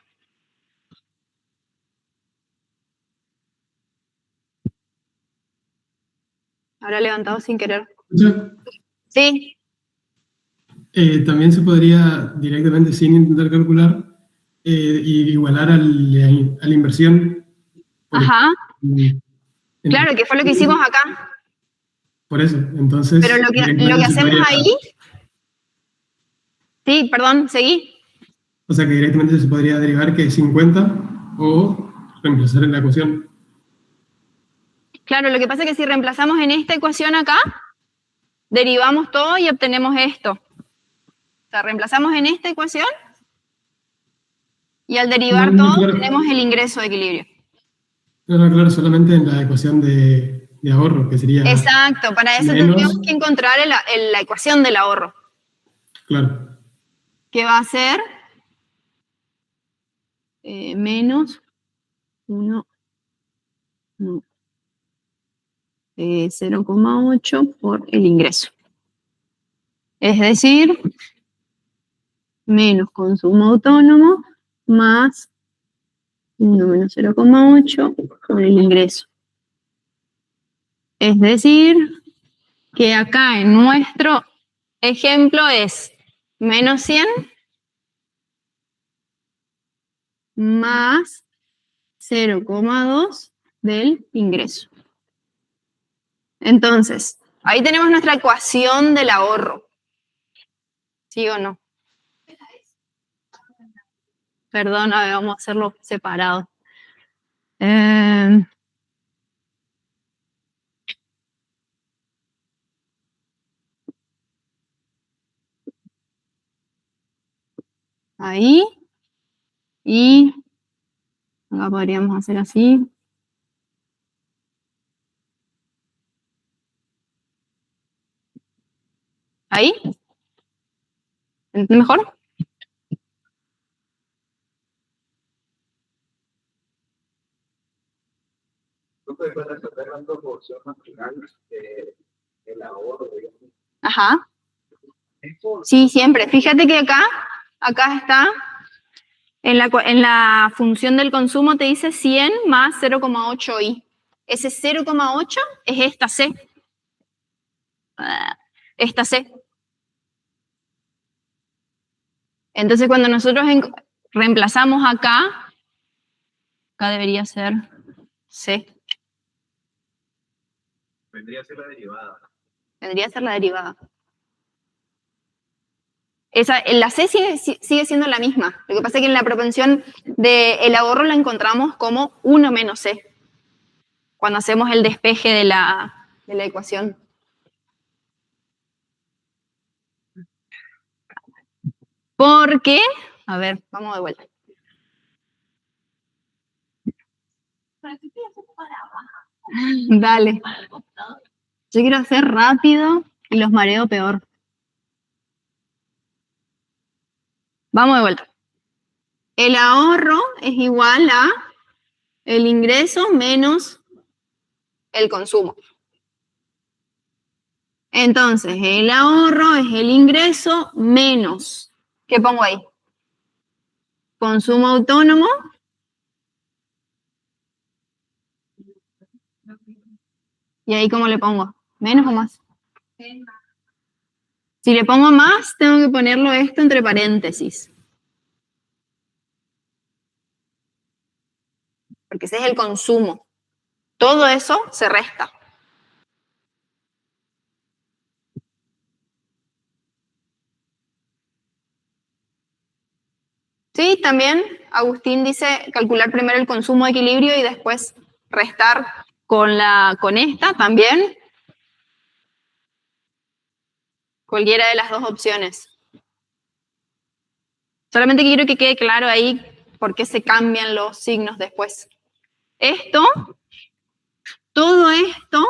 Habrá levantado sin querer. Sí. También se podría directamente, sin intentar calcular, y igualar a la inversión. Ajá. Claro, que fue lo que hicimos acá. Por eso, entonces... Pero lo que hacemos ahí... Sí, perdón, seguí. O sea que directamente se podría derivar que es 50 o reemplazar en la ecuación. Claro, lo que pasa es que si reemplazamos en esta ecuación acá, derivamos todo y obtenemos esto. O sea, reemplazamos en esta ecuación y al derivar todo claro. tenemos el ingreso de equilibrio. No, claro, solamente en la ecuación de ahorro, que sería... Exacto, para eso tendríamos que encontrar la ecuación del ahorro. Claro. Que va a ser menos 1, 0,8 por el ingreso. Es decir, menos consumo autónomo más 1 menos 0,8 por el ingreso. Es decir, que acá en nuestro ejemplo es menos 100 más 0,2 del ingreso. Entonces, ahí tenemos nuestra ecuación del ahorro. ¿Sí o no? Perdón, a ver, vamos a hacerlo separado. Ahí. Y acá podríamos hacer así. Ahí. ¿Mejor? Ajá. Sí, siempre. Fíjate que acá está, en la función del consumo te dice 100 más 0,8i. Ese 0,8 es esta C. Esta C. Entonces, cuando nosotros reemplazamos acá debería ser C. Vendría a ser la derivada. Vendría a ser la derivada. La C sigue siendo la misma. Lo que pasa es que en la propensión del ahorro la encontramos como 1 menos C. Cuando hacemos el despeje de la ecuación. Porque, a ver, vamos de vuelta. Dale. Yo quiero hacer rápido y los mareo peor. Vamos de vuelta. El ahorro es igual a el ingreso menos el consumo. Entonces, el ahorro es el ingreso menos, ¿qué pongo ahí? Consumo autónomo. ¿Y ahí cómo le pongo? ¿Menos o más? Si le pongo más, tengo que ponerlo esto entre paréntesis. Porque ese es el consumo. Todo eso se resta. Sí, también Agustín dice calcular primero el consumo de equilibrio y después restar con esta también. Cualquiera de las dos opciones. Solamente quiero que quede claro ahí por qué se cambian los signos después. Todo esto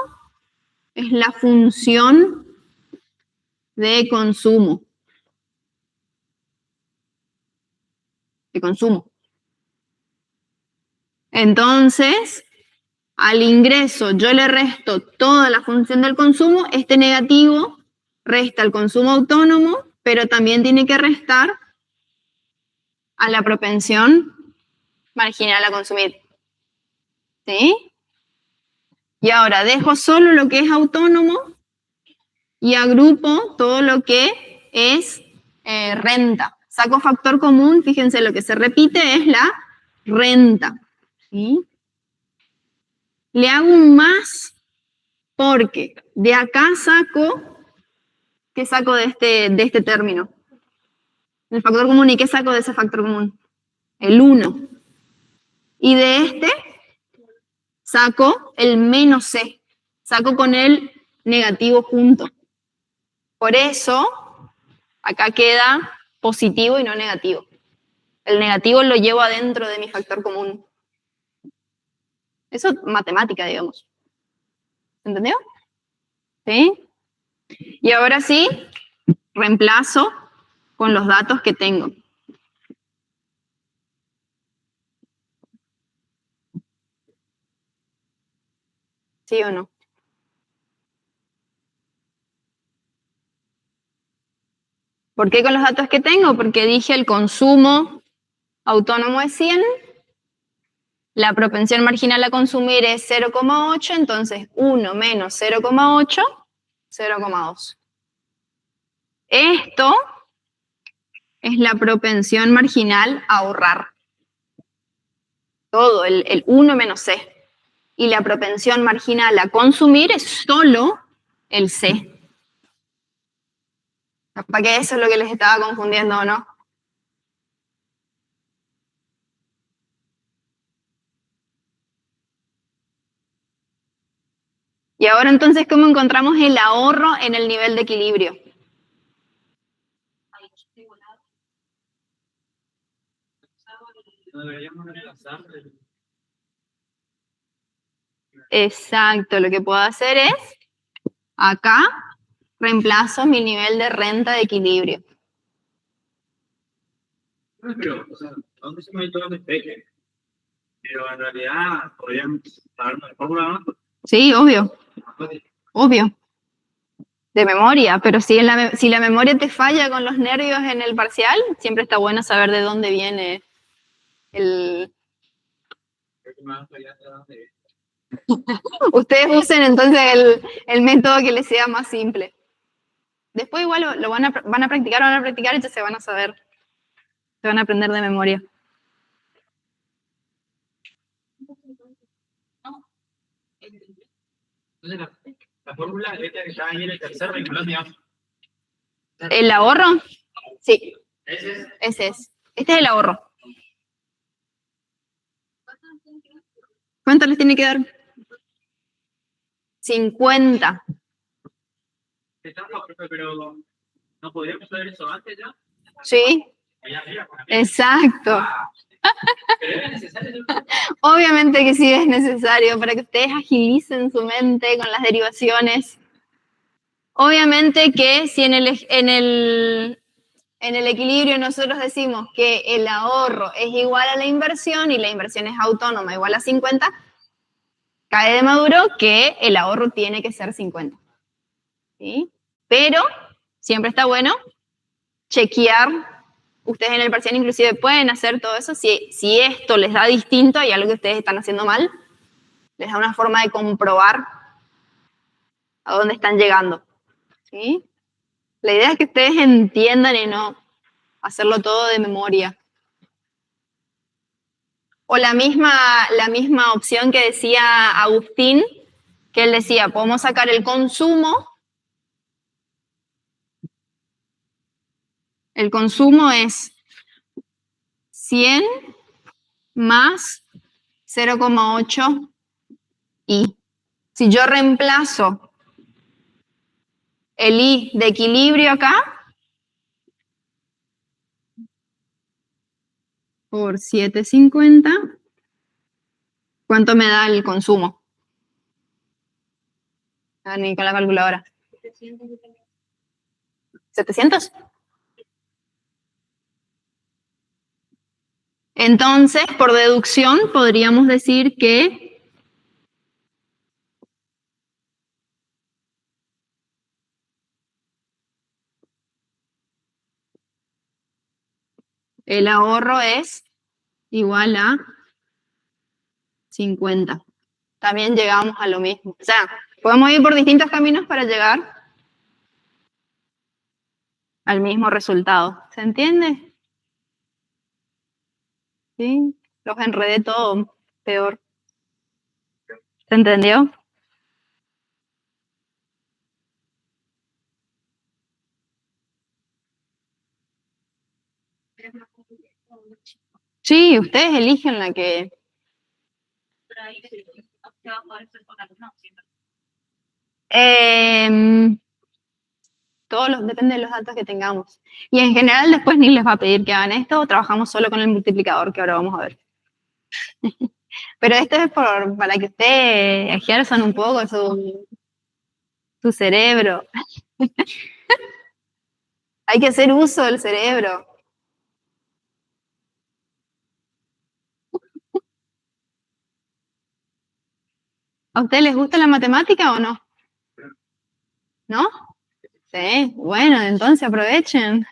es la función de consumo. De consumo. Entonces, al ingreso yo le resto toda la función del consumo, este negativo resta el consumo autónomo, pero también tiene que restar a la propensión marginal a consumir. ¿Sí? Y ahora dejo solo lo que es autónomo y agrupo todo lo que es renta. Saco factor común, fíjense, lo que se repite es la renta. ¿Sí? Le hago un más porque de acá saco, ¿qué saco de este término? El factor común, ¿y qué saco de ese factor común? El 1. Y de este saco el menos c, saco con el negativo junto. Por eso, acá queda positivo y no negativo. El negativo lo llevo adentro de mi factor común. Eso es matemática, digamos. ¿Entendió? ¿Sí? Y ahora sí, reemplazo con los datos que tengo. ¿Sí o no? ¿Por qué con los datos que tengo? Porque dije el consumo autónomo es 100, la propensión marginal a consumir es 0,8, entonces 1 menos 0,8, 0,2. Esto es la propensión marginal a ahorrar. Todo, el 1 menos C. Y la propensión marginal a consumir es solo el C. ¿Para qué eso es lo que les estaba confundiendo o no? Y ahora entonces, ¿cómo encontramos el ahorro en el nivel de equilibrio? No deberíamos reemplazar Exacto, lo que puedo hacer es, acá, reemplazo mi nivel de renta de equilibrio. pero, o sea, ¿dónde se me todo el despeje? Pero en realidad podríamos dar una fórmula más. Sí, obvio, obvio. De memoria, pero si la memoria te falla con los nervios en el parcial, siempre está bueno saber de dónde viene el... Ustedes usen entonces el método que les sea más simple. Después igual lo van a practicar y ya se van a saber. Se van a aprender de memoria. Entonces la fórmula esta que está ahí en el tercer renglón, digamos. ¿El ahorro? Sí. Ese es. Ese es. Este es el ahorro. ¿Cuánto les tiene que dar? 50. Pero ¿no podríamos saber eso antes ya? Sí. Allá arriba, Exacto. pero es necesario. Obviamente que sí es necesario para que ustedes agilicen su mente con las derivaciones. Obviamente que si en el equilibrio nosotros decimos que el ahorro es igual a la inversión y la inversión es autónoma igual a 50, cae de maduro que el ahorro tiene que ser 50. ¿Sí? Pero siempre está bueno chequear. Ustedes en el parcial inclusive pueden hacer todo eso. Si esto les da distinto y algo que ustedes están haciendo mal, les da una forma de comprobar a dónde están llegando. ¿Sí? La idea es que ustedes entiendan y no hacerlo todo de memoria. O la misma opción que decía Agustín, que él decía, podemos sacar el consumo. El consumo es 100 más 0,8 I. Si yo reemplazo el I de equilibrio acá por 750, ¿cuánto me da el consumo? A ver, con la calculadora. ¿700? Entonces, por deducción, podríamos decir que El ahorro es igual a 50. También llegamos a lo mismo. O sea, podemos ir por distintos caminos para llegar al mismo resultado. ¿Se entiende? ¿Sí? Los enredé todo peor. ¿Se entendió? Sí, ustedes eligen la que... depende de los datos que tengamos. Y en general después ni les va a pedir que hagan esto, o trabajamos solo con el multiplicador, que ahora vamos a ver. Pero esto es para que ustedes ejerzan un poco su cerebro. Hay que hacer uso del cerebro. ¿A ustedes les gusta la matemática o no? ¿No? Sí, bueno, entonces aprovechen.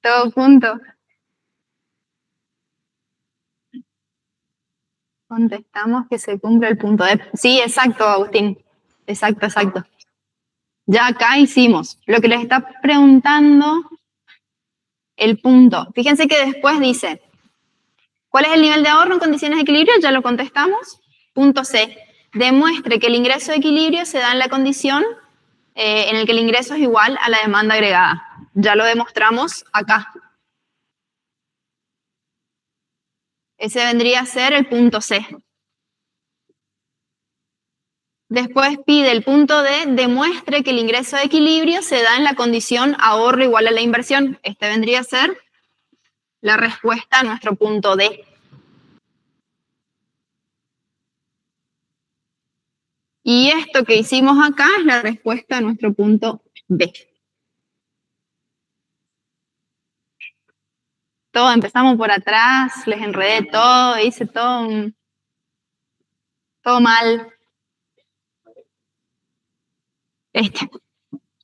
Todo junto. Contestamos que se cumple el punto de... Sí, exacto, Agustín. Exacto, exacto. Ya acá hicimos. Lo que les está preguntando el punto. Fíjense que después dice, ¿cuál es el nivel de ahorro en condiciones de equilibrio? Ya lo contestamos. Punto C. Demuestre que el ingreso de equilibrio se da en la condición en el que el ingreso es igual a la demanda agregada. Ya lo demostramos acá. Ese vendría a ser el punto C. Después pide el punto D, demuestre que el ingreso de equilibrio se da en la condición ahorro igual a la inversión. Este vendría a ser la respuesta a nuestro punto D. Y esto que hicimos acá es la respuesta a nuestro punto B. Todo, empezamos por atrás, les enredé todo, hice todo mal.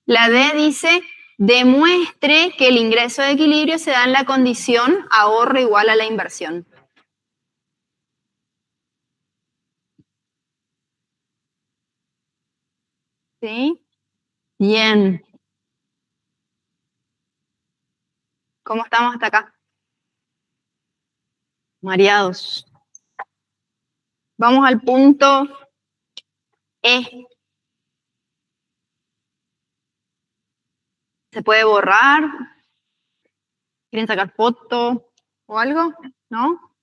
La D dice, demuestre que el ingreso de equilibrio se da en la condición ahorro igual a la inversión. ¿Sí? Bien. ¿Cómo estamos hasta acá? Mareados. Vamos al punto E. ¿Se puede borrar? ¿Quieren sacar foto o algo? ¿No?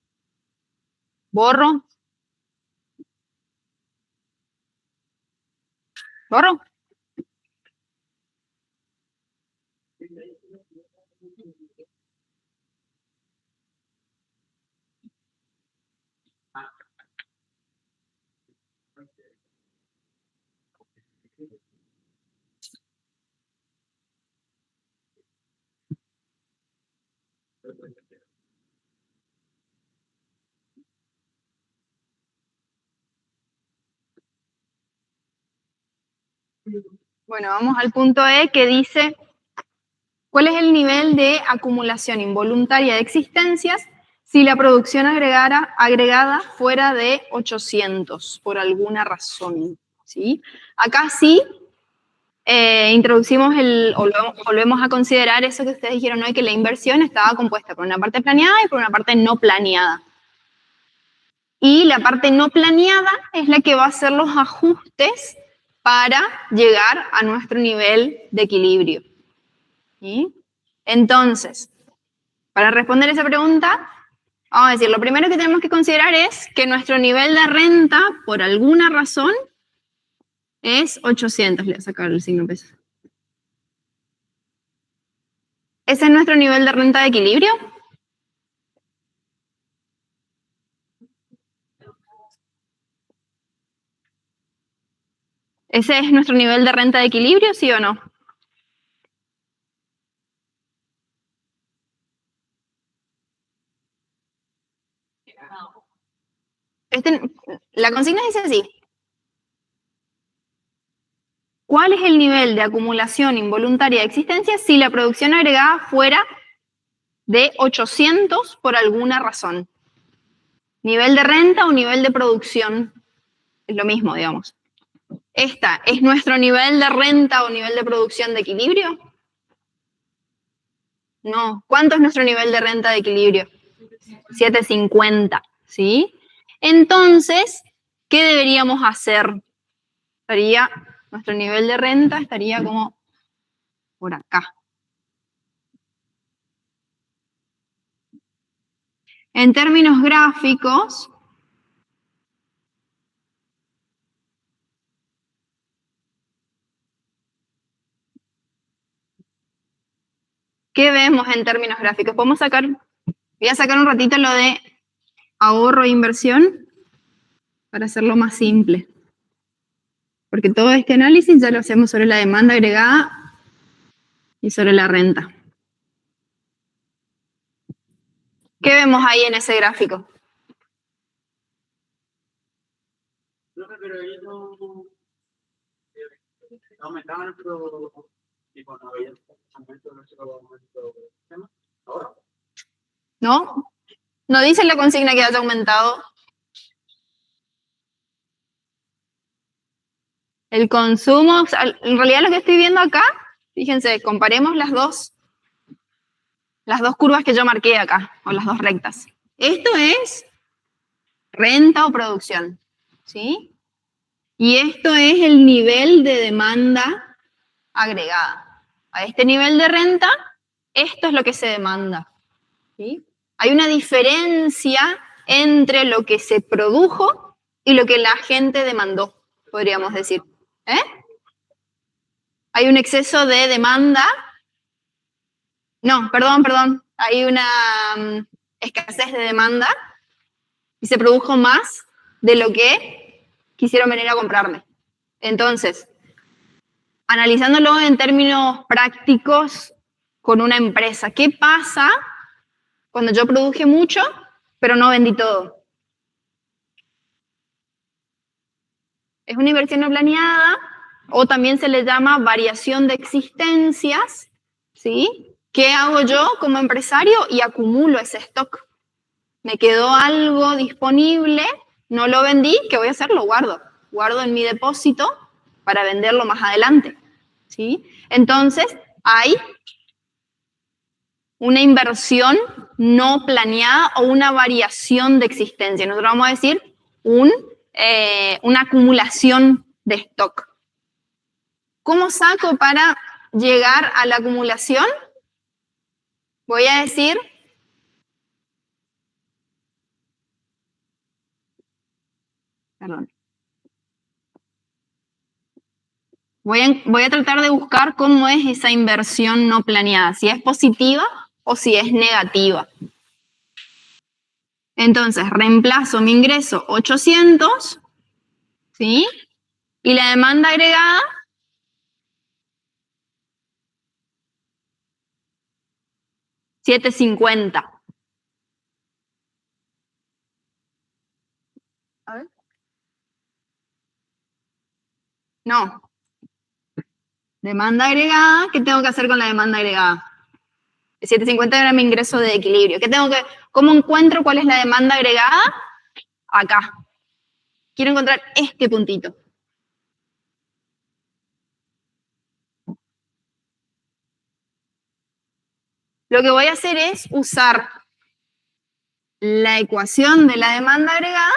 ¿Borro? ¿Borro? Bueno, vamos al punto E que dice, ¿cuál es el nivel de acumulación involuntaria de existencias si la producción agregada fuera de 800 por alguna razón? ¿Sí? Acá sí introducimos volvemos a considerar eso que ustedes dijeron hoy, que la inversión estaba compuesta por una parte planeada y por una parte no planeada. Y la parte no planeada es la que va a hacer los ajustes para llegar a nuestro nivel de equilibrio. ¿Sí? Entonces, para responder esa pregunta, vamos a decir, lo primero que tenemos que considerar es que nuestro nivel de renta, por alguna razón, es 800. Le voy a sacar el signo peso. ¿Ese es nuestro nivel de renta de equilibrio? ¿Ese es nuestro nivel de renta de equilibrio, sí o no? La consigna dice así. ¿Cuál es el nivel de acumulación involuntaria de existencia si la producción agregada fuera de 800 por alguna razón? ¿Nivel de renta o nivel de producción? Es lo mismo, digamos. ¿Esta es nuestro nivel de renta o nivel de producción de equilibrio? No. ¿Cuánto es nuestro nivel de renta de equilibrio? 750, ¿sí? Entonces, ¿qué deberíamos hacer? Nuestro nivel de renta estaría como por acá. En términos gráficos, ¿qué vemos en términos gráficos? Voy a sacar un ratito lo de ahorro e inversión para hacerlo más simple. Porque todo este análisis ya lo hacemos sobre la demanda agregada y sobre la renta. ¿Qué vemos ahí en ese gráfico? No, pero ahí no aumentaban nuestro tipo, no había aumento de nuestro tema. Ahora. ¿No? No dice la consigna que haya aumentado. El consumo, o sea, en realidad lo que estoy viendo acá, fíjense, comparemos las dos curvas que yo marqué acá, o las dos rectas. Esto es renta o producción, ¿sí? Y esto es el nivel de demanda agregada. A este nivel de renta, esto es lo que se demanda, ¿sí? Hay una diferencia entre lo que se produjo y lo que la gente demandó, podríamos decir. Hay un exceso de demanda. No, perdón. Hay una escasez de demanda y se produjo más de lo que quisieron venir a comprarme. Entonces, analizándolo en términos prácticos con una empresa, ¿qué pasa cuando yo produje mucho, pero no vendí todo? Es una inversión no planeada, o también se le llama variación de existencias, ¿sí? ¿Qué hago yo como empresario? Y acumulo ese stock. Me quedó algo disponible, no lo vendí, ¿qué voy a hacer? Lo guardo. Guardo en mi depósito para venderlo más adelante, ¿sí? Entonces, hay una inversión no planeada o una variación de existencia. Nosotros vamos a decir una acumulación de stock. ¿Cómo saco para llegar a la acumulación? Voy a decir Voy a tratar de buscar cómo es esa inversión no planeada, si es positiva o si es negativa. Entonces, reemplazo mi ingreso 800, ¿sí? Y la demanda agregada, 750. A ver. No. Demanda agregada, ¿qué tengo que hacer con la demanda agregada? 750 era mi ingreso de equilibrio. ¿Cómo encuentro cuál es la demanda agregada? Acá. Quiero encontrar este puntito. Lo que voy a hacer es usar la ecuación de la demanda agregada,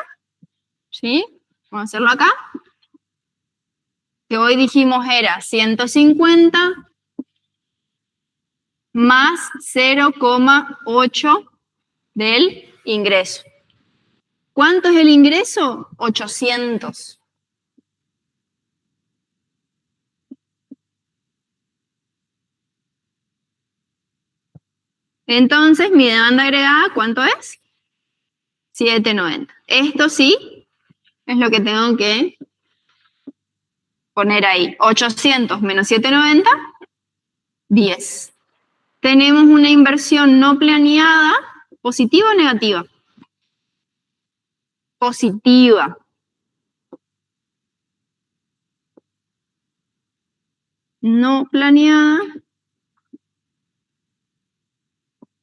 ¿sí? Vamos a hacerlo acá. Que hoy dijimos era 150 más 0,8 del ingreso. ¿Cuánto es el ingreso? 800. Entonces, mi demanda agregada, ¿cuánto es? 790. Esto sí es lo que tengo que poner ahí. 800 menos 790, 10. Tenemos una inversión no planeada, ¿positiva o negativa? Positiva. no planeada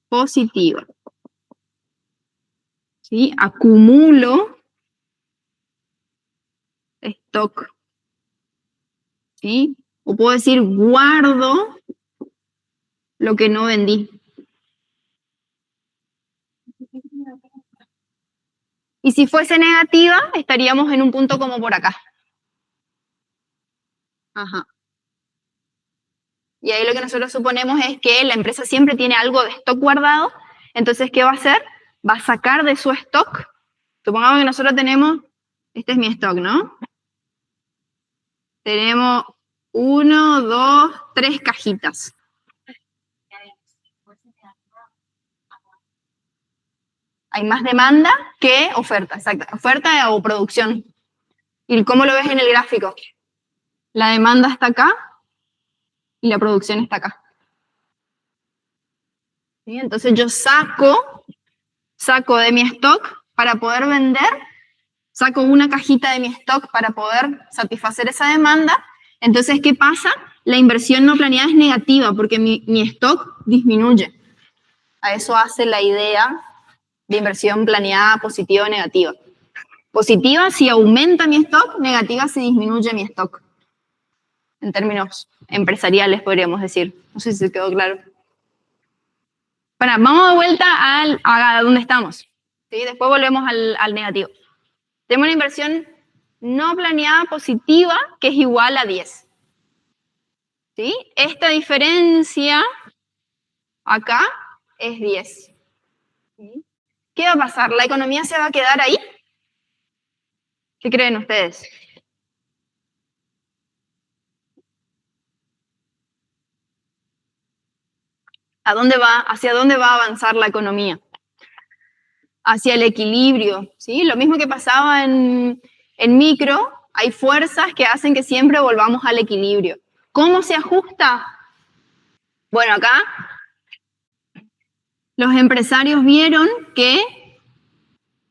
positiva. ¿Sí? Acumulo stock. ¿Sí? O puedo decir guardo lo que no vendí. Y si fuese negativa, estaríamos en un punto como por acá. Ajá. Y ahí lo que nosotros suponemos es que la empresa siempre tiene algo de stock guardado. Entonces, ¿qué va a hacer? Va a sacar de su stock. Supongamos que nosotros tenemos, este es mi stock, ¿no? Tenemos 1, 2, 3 cajitas. Hay más demanda que oferta, exacto. Oferta o producción. ¿Y cómo lo ves en el gráfico? La demanda está acá y la producción está acá. ¿Sí? Entonces yo saco de mi stock para poder vender, saco una cajita de mi stock para poder satisfacer esa demanda. Entonces, ¿qué pasa? La inversión no planeada es negativa porque mi stock disminuye. A eso hace la idea de inversión planeada positiva o negativa. Positiva si aumenta mi stock, negativa si disminuye mi stock. En términos empresariales podríamos decir. No sé si se quedó claro. Bueno, vamos de vuelta a donde estamos. ¿Sí? Después volvemos al negativo. Tenemos una inversión no planeada positiva que es igual a 10. ¿Sí? Esta diferencia acá es 10. ¿Sí? ¿Qué va a pasar? ¿La economía se va a quedar ahí? ¿Qué creen ustedes? ¿Hacia dónde va a avanzar la economía? Hacia el equilibrio, ¿sí? Lo mismo que pasaba en micro, hay fuerzas que hacen que siempre volvamos al equilibrio. ¿Cómo se ajusta? Bueno, acá los empresarios vieron que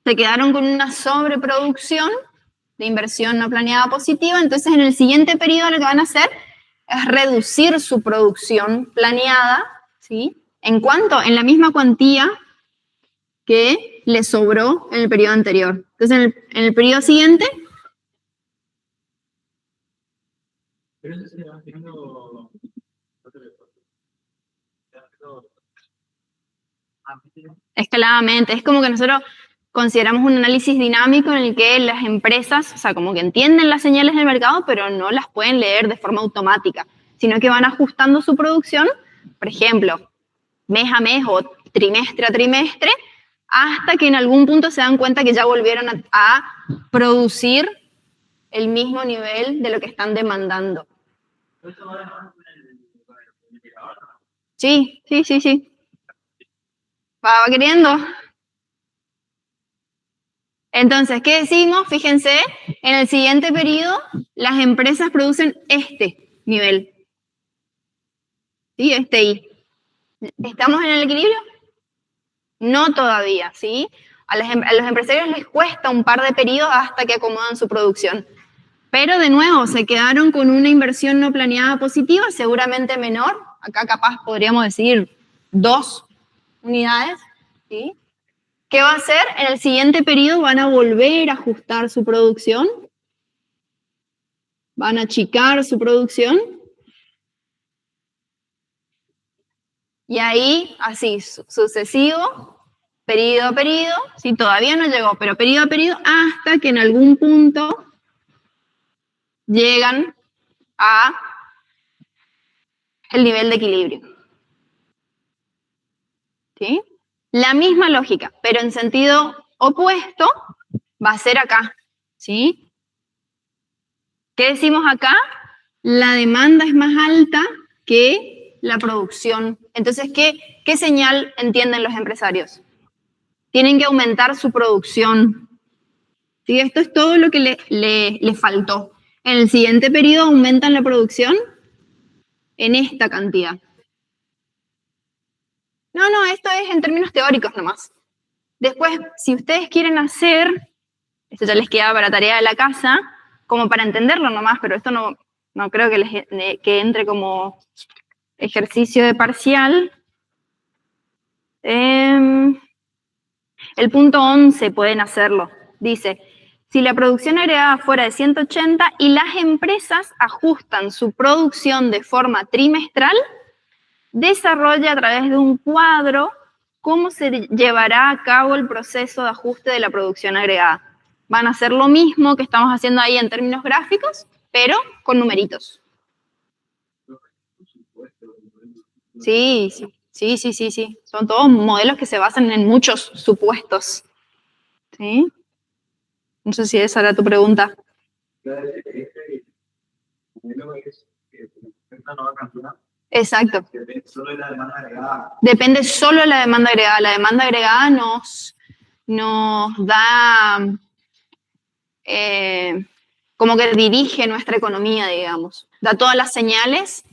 se quedaron con una sobreproducción de inversión no planeada positiva, entonces en el siguiente periodo lo que van a hacer es reducir su producción planeada, ¿sí? ¿En cuánto? En la misma cuantía que le sobró en el periodo anterior. Entonces en el periodo siguiente... Pero eso se va haciendo... escaladamente, es como que nosotros consideramos un análisis dinámico en el que las empresas, o sea, como que entienden las señales del mercado, pero no las pueden leer de forma automática, sino que van ajustando su producción, por ejemplo, mes a mes o trimestre a trimestre, hasta que en algún punto se dan cuenta que ya volvieron a producir el mismo nivel de lo que están demandando. Sí. Va queriendo. Entonces, ¿qué decimos? Fíjense, en el siguiente periodo, las empresas producen este nivel. ¿Sí? Este I. ¿Estamos en el equilibrio? No todavía, ¿sí? A los empresarios les cuesta un par de periodos hasta que acomodan su producción. Pero de nuevo, se quedaron con una inversión no planeada positiva, seguramente menor. Acá capaz podríamos decir 2 unidades, ¿sí? ¿Qué va a hacer? En el siguiente periodo van a volver a ajustar su producción, van a achicar su producción, y ahí, así, sucesivo, periodo a periodo, ¿sí? Todavía no llegó, pero periodo a periodo, hasta que en algún punto llegan a el nivel de equilibrio. ¿Sí? La misma lógica, pero en sentido opuesto va a ser acá, ¿sí? ¿Qué decimos acá? La demanda es más alta que la producción. Entonces, ¿qué señal entienden los empresarios? Tienen que aumentar su producción. ¿Sí? Esto es todo lo que le faltó. En el siguiente periodo aumentan la producción en esta cantidad. No, esto es en términos teóricos nomás. Después, si ustedes quieren hacer, esto ya les queda para tarea de la casa, como para entenderlo nomás, pero esto no no creo que entre como ejercicio de parcial. El punto 11 pueden hacerlo. Dice, si la producción agregada fuera de 180 y las empresas ajustan su producción de forma trimestral, desarrolla a través de un cuadro cómo se llevará a cabo el proceso de ajuste de la producción agregada. Van a hacer lo mismo que estamos haciendo ahí en términos gráficos, pero con numeritos. Sí. Son todos modelos que se basan en muchos supuestos. ¿Sí? No sé si esa era tu pregunta. Exacto. Depende solo de la demanda agregada. Depende solo de la demanda agregada. La demanda agregada nos da como que dirige nuestra economía, digamos. Da todas las señales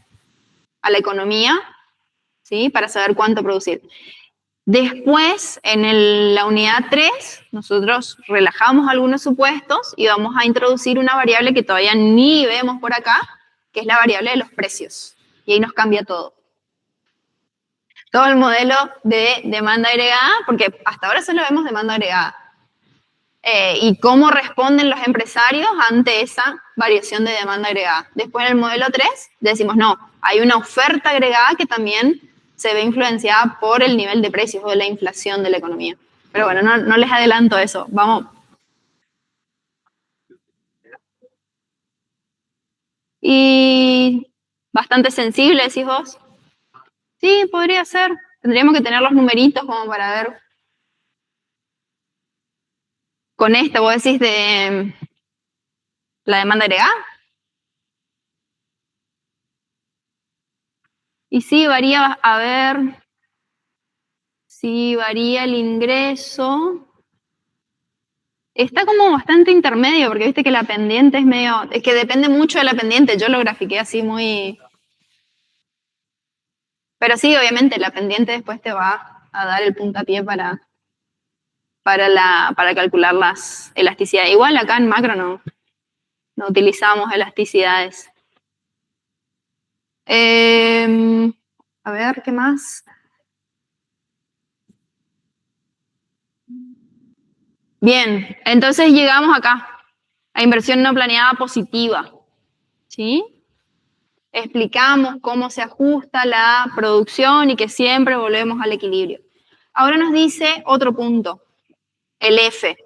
a la economía, ¿sí? Para saber cuánto producir. Después, en la unidad 3, nosotros relajamos algunos supuestos y vamos a introducir una variable que todavía ni vemos por acá, que es la variable de los precios. Y ahí nos cambia todo. Todo el modelo de demanda agregada, porque hasta ahora solo vemos demanda agregada. Y cómo responden los empresarios ante esa variación de demanda agregada. Después en el modelo 3 decimos, no, hay una oferta agregada que también se ve influenciada por el nivel de precios o de la inflación de la economía. Pero bueno, no les adelanto eso. Vamos. Y bastante sensible, decís vos. Sí, podría ser. Tendríamos que tener los numeritos como para ver. Con esto, vos decís de la demanda agregada. Y sí, varía, a ver, si varía el ingreso. Está como bastante intermedio, porque viste que la pendiente es que depende mucho de la pendiente. Yo lo grafiqué así muy... Pero sí, obviamente, la pendiente después te va a dar el puntapié para calcular las elasticidades. Igual acá en macro no utilizamos elasticidades. A ver, ¿qué más? Bien, entonces llegamos acá, a inversión no planeada positiva. ¿Sí? Explicamos cómo se ajusta la producción y que siempre volvemos al equilibrio. Ahora nos dice otro punto, el F.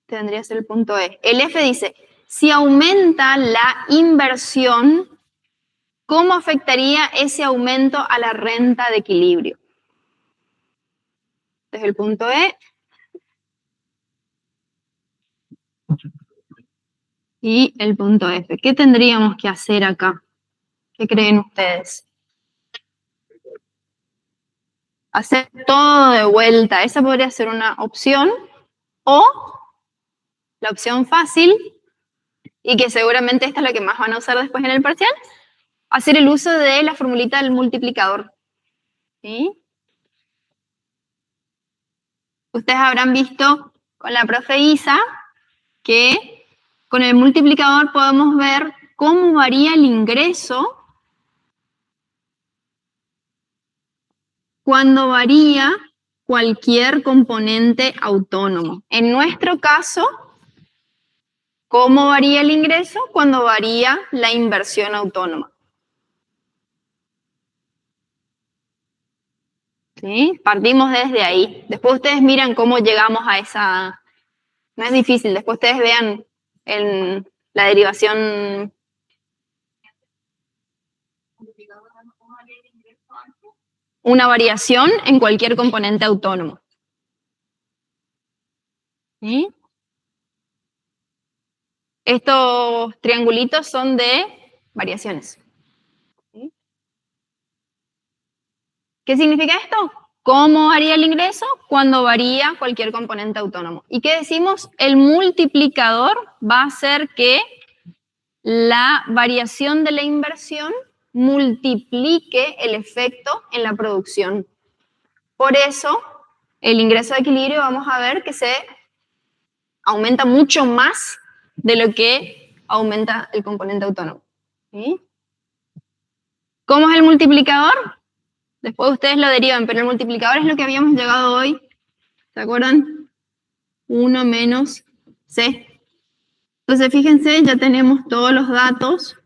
Tendría que ser el punto E. El F dice, si aumenta la inversión, ¿cómo afectaría ese aumento a la renta de equilibrio? Desde el punto E. Y el punto F. ¿Qué tendríamos que hacer acá? ¿Qué creen ustedes? Hacer todo de vuelta. Esa podría ser una opción. O la opción fácil, y que seguramente esta es la que más van a usar después en el parcial, hacer el uso de la formulita del multiplicador. ¿Sí? Ustedes habrán visto con la profe Isa que con el multiplicador podemos ver cómo varía el ingreso cuando varía cualquier componente autónomo. En nuestro caso, ¿cómo varía el ingreso cuando varía la inversión autónoma? ¿Sí? Partimos desde ahí. Después ustedes miran cómo llegamos a esa... No es difícil, después ustedes vean en la derivación... Una variación en cualquier componente autónomo. ¿Sí? Estos triangulitos son de variaciones. ¿Sí? ¿Qué significa esto? ¿Cómo varía el ingreso cuando varía cualquier componente autónomo? ¿Y qué decimos? El multiplicador va a hacer que la variación de la inversión multiplique el efecto en la producción. Por eso, el ingreso de equilibrio vamos a ver que se aumenta mucho más de lo que aumenta el componente autónomo. ¿Sí? ¿Cómo es el multiplicador? Después ustedes lo derivan, pero el multiplicador es lo que habíamos llegado hoy. ¿Se acuerdan? 1 menos C. Entonces, fíjense, ya tenemos todos los datos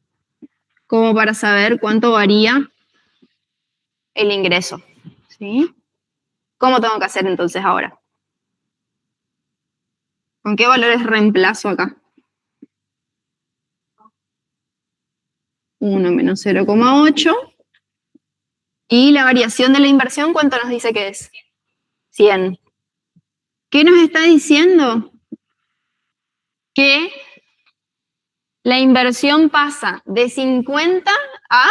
como para saber cuánto varía el ingreso. ¿Sí? ¿Cómo tengo que hacer entonces ahora? ¿Con qué valores reemplazo acá? 1 menos 0,8. Y la variación de la inversión, ¿cuánto nos dice que es? 100. ¿Qué nos está diciendo? Que la inversión pasa de 50 a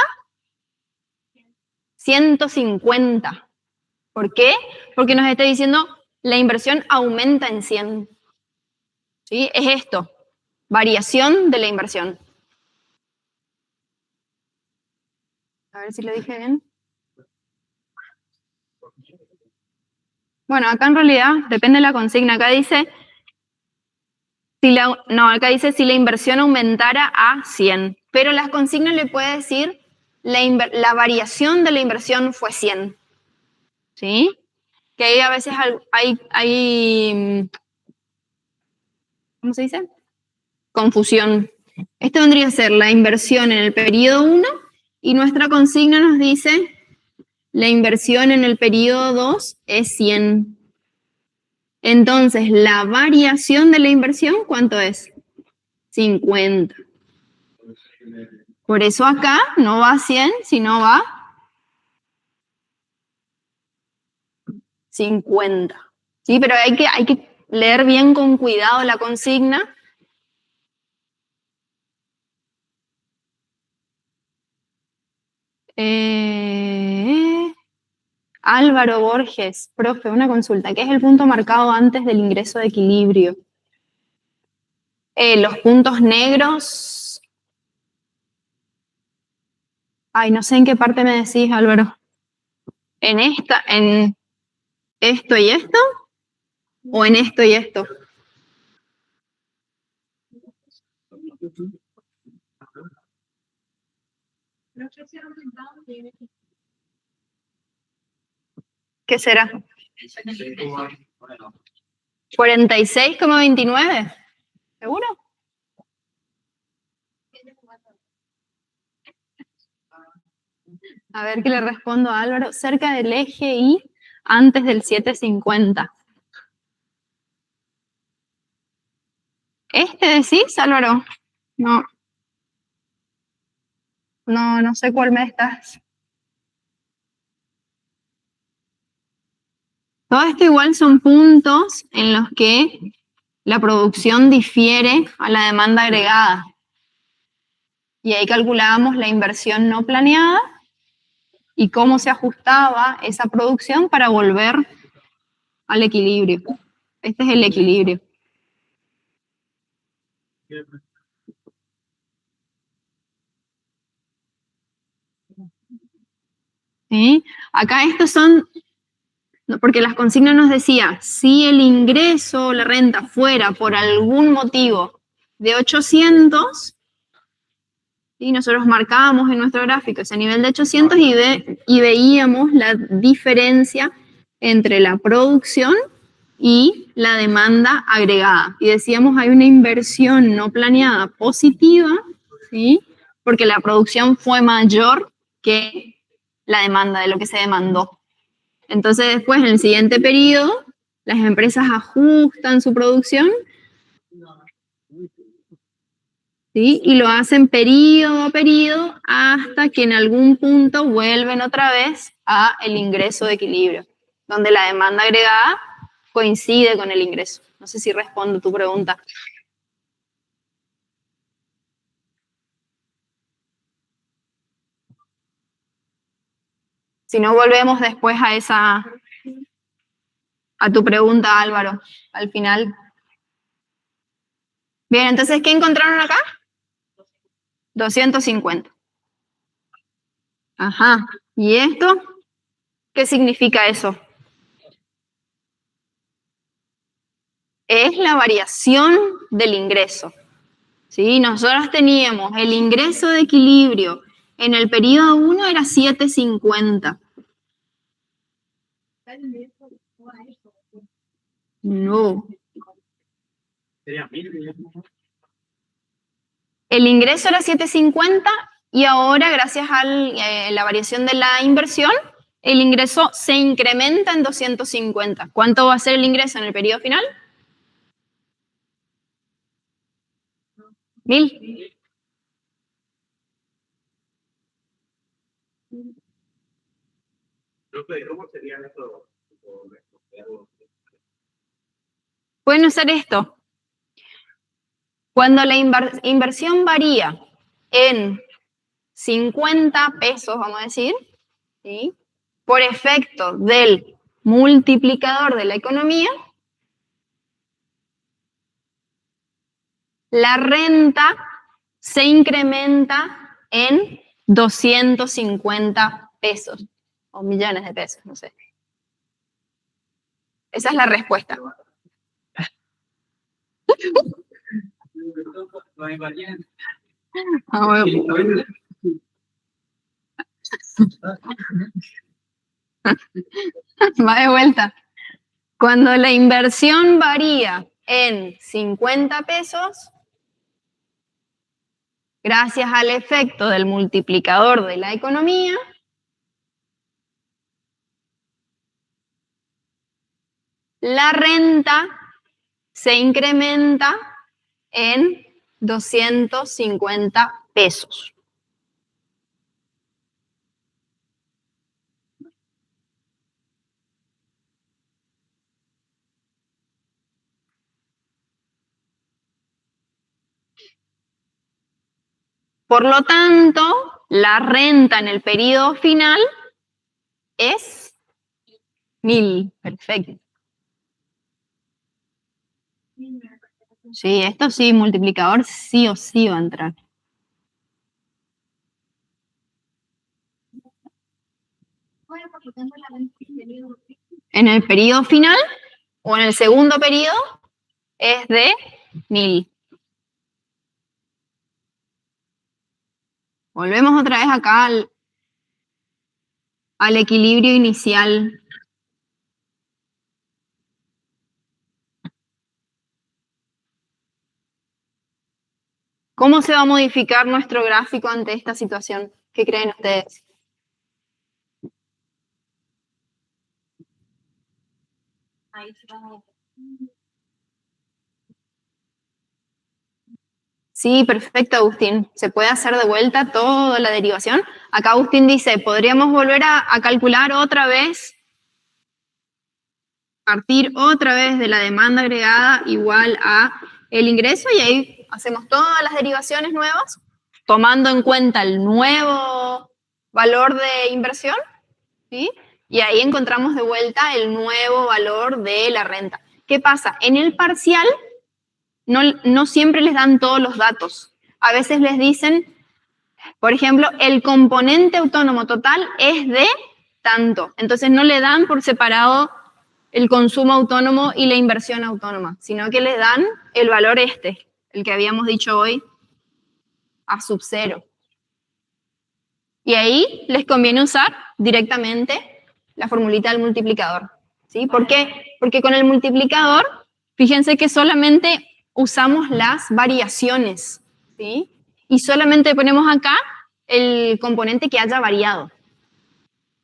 150. ¿Por qué? Porque nos está diciendo la inversión aumenta en 100. ¿Sí? Es esto, variación de la inversión. A ver si lo dije bien. Bueno, acá en realidad depende de la consigna. Acá dice, acá dice si la inversión aumentara a 100. Pero las consignas le puede decir la variación de la inversión fue 100. ¿Sí? Que ahí a veces hay ¿cómo se dice? Confusión. Esto vendría a ser la inversión en el periodo 1 y nuestra consigna nos dice la inversión en el periodo 2 es 100. Entonces, la variación de la inversión, ¿cuánto es? 50. Por eso acá no va a 100, sino va 50. ¿Sí? Pero hay que leer bien con cuidado la consigna. Álvaro Borges, profe, una consulta. ¿Qué es el punto marcado antes del ingreso de equilibrio? Los puntos negros. Ay, no sé en qué parte me decís, Álvaro. ¿En esto y esto? ¿O en esto y esto? ¿Qué será? 46,29. ¿Seguro? A ver qué le respondo a Álvaro. Cerca del eje y antes del 750. ¿Este decís, Álvaro? No. No sé cuál me estás. Todo esto igual son puntos en los que la producción difiere a la demanda agregada. Y ahí calculábamos la inversión no planeada y cómo se ajustaba esa producción para volver al equilibrio. Este es el equilibrio. ¿Sí? Acá estos son, porque las consignas nos decía, si el ingreso o la renta fuera por algún motivo de 800, y nosotros marcábamos en nuestro gráfico ese nivel de 800 y veíamos la diferencia entre la producción y la demanda agregada. Y decíamos, hay una inversión no planeada positiva, ¿sí? Porque la producción fue mayor que la demanda de lo que se demandó. Entonces después, en el siguiente periodo, las empresas ajustan su producción, ¿sí? Y lo hacen periodo a periodo hasta que en algún punto vuelven otra vez a el ingreso de equilibrio, donde la demanda agregada coincide con el ingreso. No sé si respondo tu pregunta. Si no, volvemos después a tu pregunta, Álvaro, al final. Bien, entonces, ¿qué encontraron acá? 250. Ajá. ¿Y esto? ¿Qué significa eso? Es la variación del ingreso. ¿sí? Nosotros teníamos el ingreso de equilibrio en el periodo 1 era 7.50. No. Sería 1000. El ingreso era 7.50 y ahora, gracias a la variación de la inversión, el ingreso se incrementa en 250. ¿Cuánto va a ser el ingreso en el periodo final? 1000. ¿Cómo sería esto? Pueden usar esto. Cuando la inversión varía en 50 pesos, vamos a decir, ¿sí? Por efecto del multiplicador de la economía, la renta se incrementa en 250 pesos o millones de pesos, no sé. Esa es la respuesta. No hay variante. Va de vuelta. Cuando la inversión varía en 50 pesos, gracias al efecto del multiplicador de la economía, la renta se incrementa en 250 pesos. Por lo tanto, la renta en el periodo final es 1000. Perfecto. Sí, esto sí, multiplicador sí o sí va a entrar. En el periodo final o en el segundo periodo es de 1000. Volvemos otra vez acá al equilibrio inicial. ¿Cómo se va a modificar nuestro gráfico ante esta situación? ¿Qué creen ustedes? Sí, perfecto, Agustín. Se puede hacer de vuelta toda la derivación. Acá Agustín dice, podríamos volver a calcular otra vez, partir otra vez de la demanda agregada igual a el ingreso y ahí hacemos todas las derivaciones nuevas, tomando en cuenta el nuevo valor de inversión, ¿sí? Y ahí encontramos de vuelta el nuevo valor de la renta. ¿Qué pasa? En el parcial no siempre les dan todos los datos. A veces les dicen, por ejemplo, el componente autónomo total es de tanto. Entonces no le dan por separado el consumo autónomo y la inversión autónoma, sino que les dan el valor el que habíamos dicho hoy, a sub 0. Y ahí les conviene usar directamente la formulita del multiplicador. ¿Sí? ¿Por qué? Porque con el multiplicador, fíjense que solamente usamos las variaciones, ¿sí? Y solamente ponemos acá el componente que haya variado,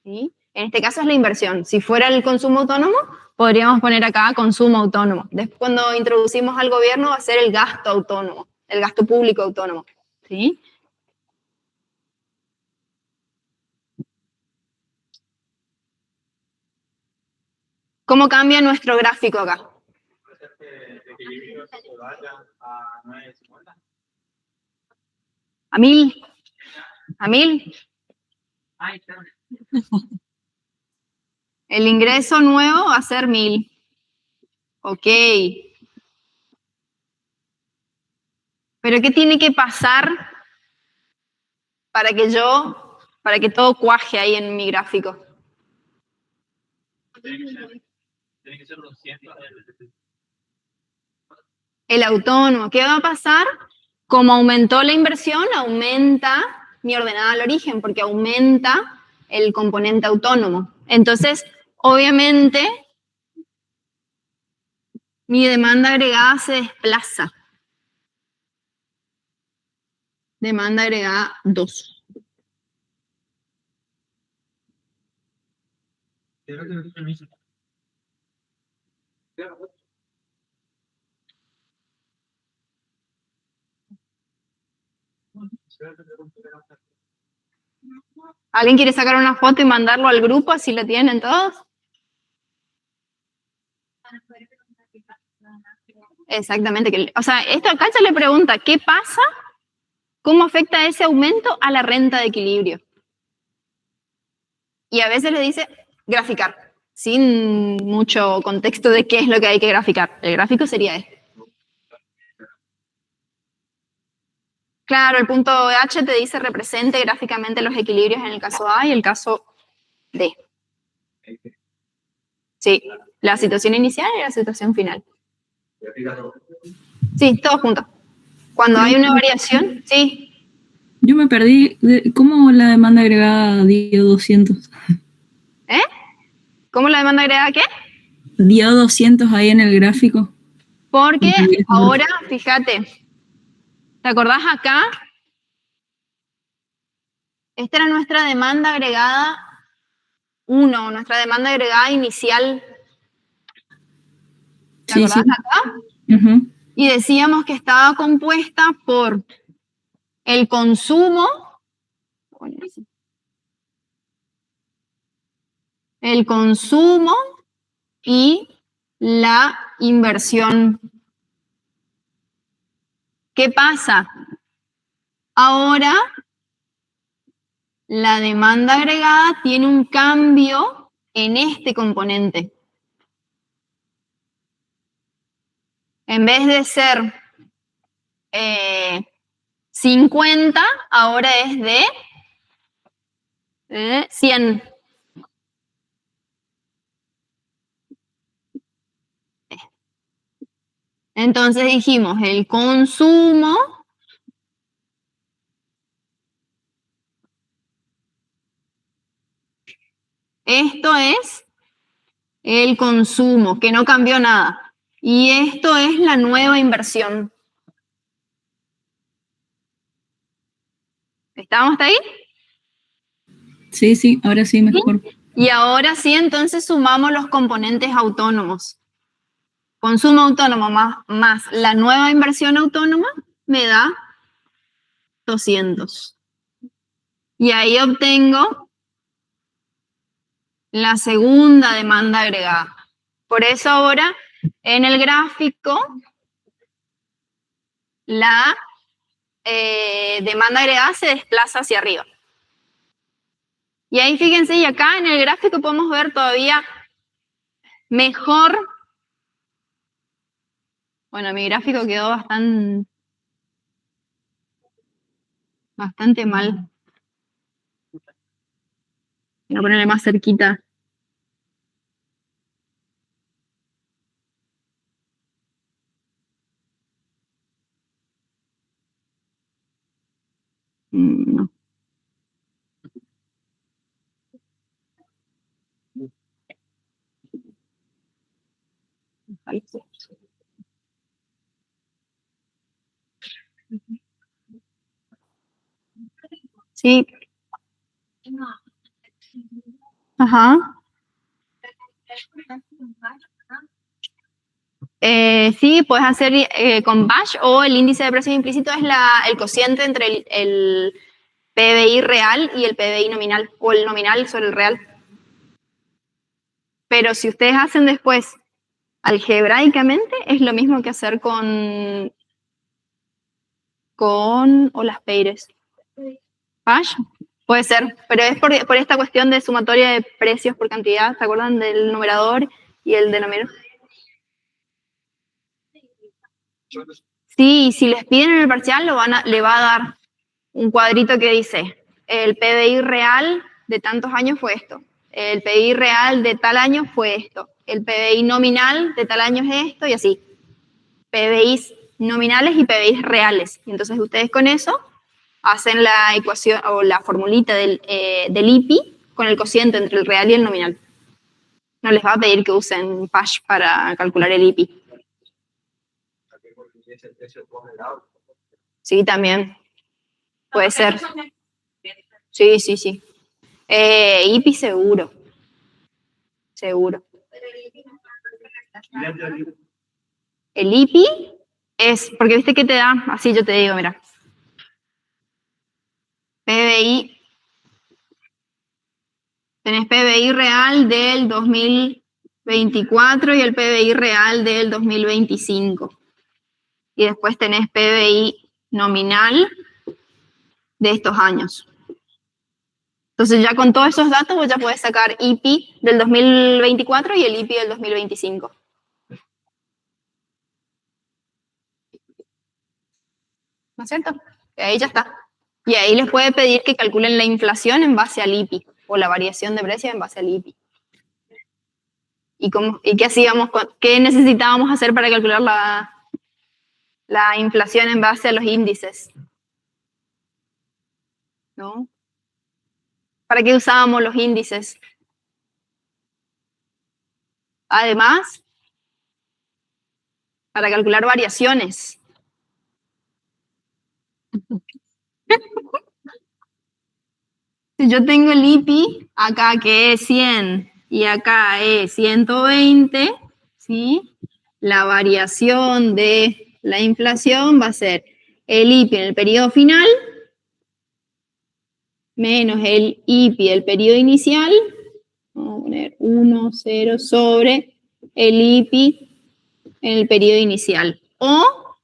¿sí? En este caso es la inversión. Si fuera el consumo autónomo, podríamos poner acá consumo autónomo. Después, cuando introducimos al gobierno, va a ser el gasto autónomo, el gasto público autónomo, ¿sí? ¿Cómo cambia nuestro gráfico acá? A 1000. A 1000. El ingreso nuevo va a ser 1000. Ok. Pero ¿qué tiene que pasar para que todo cuaje ahí en mi gráfico? Tiene que ser 200. El autónomo. ¿Qué va a pasar Como aumentó la inversión, aumenta mi ordenada al origen, porque aumenta el componente autónomo. Entonces, obviamente, mi demanda agregada se desplaza. Demanda agregada 2. ¿Alguien quiere sacar una foto y mandarlo al grupo, así lo tienen todos? Exactamente. O sea, esto acá se le pregunta, ¿qué pasa? ¿Cómo afecta ese aumento a la renta de equilibrio? Y a veces le dice graficar, sin mucho contexto de qué es lo que hay que graficar. El gráfico sería este. Claro, el punto H te dice represente gráficamente los equilibrios en el caso A y el caso D. Sí, la situación inicial y la situación final. Sí, todos juntos. Cuando hay una variación, sí. Yo me perdí. ¿Cómo la demanda agregada dio 200? ¿Eh? ¿Cómo la demanda agregada qué? Dio 200 ahí en el gráfico. Porque ahora, fíjate, ¿te acordás acá? Esta era nuestra demanda agregada 1, nuestra demanda agregada inicial. ¿Te Sí, acordás sí. acá? Uh-huh. Y decíamos que estaba compuesta por el consumo, y la inversión. ¿Qué pasa? Ahora la demanda agregada tiene un cambio en este componente. En vez de ser 50, ahora es de 100. Entonces dijimos, el consumo esto es el consumo, que no cambió nada. Y esto es la nueva inversión. ¿Estamos hasta ahí? Sí, sí, ahora sí mejor. Y ahora sí, entonces sumamos los componentes autónomos. Consumo autónomo más la nueva inversión autónoma me da 200. Y ahí obtengo la segunda demanda agregada. Por eso ahora en el gráfico la demanda agregada se desplaza hacia arriba. Y ahí fíjense, y acá en el gráfico podemos ver todavía mejor. Bueno, mi gráfico quedó bastante mal. Voy a ponerle más cerquita. No. Sí. Ajá. Sí, puedes hacer con Bash, o el índice de precios implícito es el cociente entre el PBI real y el PBI nominal, o el nominal sobre el real. Pero si ustedes hacen después algebraicamente, es lo mismo que hacer con las Peires. Bash, puede ser, pero es por esta cuestión de sumatoria de precios por cantidad. ¿Se acuerdan del numerador y el denominador? Sí, si les piden en el parcial, le va a dar un cuadrito que dice, el PBI real de tantos años fue esto, el PBI real de tal año fue esto, el PBI nominal de tal año es esto, y así. PBIs nominales y PBI reales. Y entonces ustedes con eso hacen la ecuación o la formulita del IPI con el cociente entre el real y el nominal. No les va a pedir que usen PASH para calcular el IPI. Sí, también. Puede ser. Sí, sí, sí. IPI seguro. Seguro. El IPI es, porque viste que te da, así yo te digo, mira. PBI. Tenés PBI real del 2024 y el PBI real del 2025. Y después tenés PBI nominal de estos años. Entonces ya con todos esos datos vos ya podés sacar IPI del 2024 y el IPI del 2025. ¿No es cierto? Y ahí ya está. Y ahí les puede pedir que calculen la inflación en base al IPI o la variación de precios en base al IPI. ¿Y qué hacíamos? ¿Qué necesitábamos hacer para calcular la inflación en base a los índices? ¿No? ¿Para qué usábamos los índices? Además, para calcular variaciones. Si yo tengo el IPI, acá que es 100 y acá es 120, ¿sí? La variación de la inflación va a ser el IPI en el periodo final menos el IPI del periodo inicial, vamos a poner 1, 0, sobre el IPI en el periodo inicial. O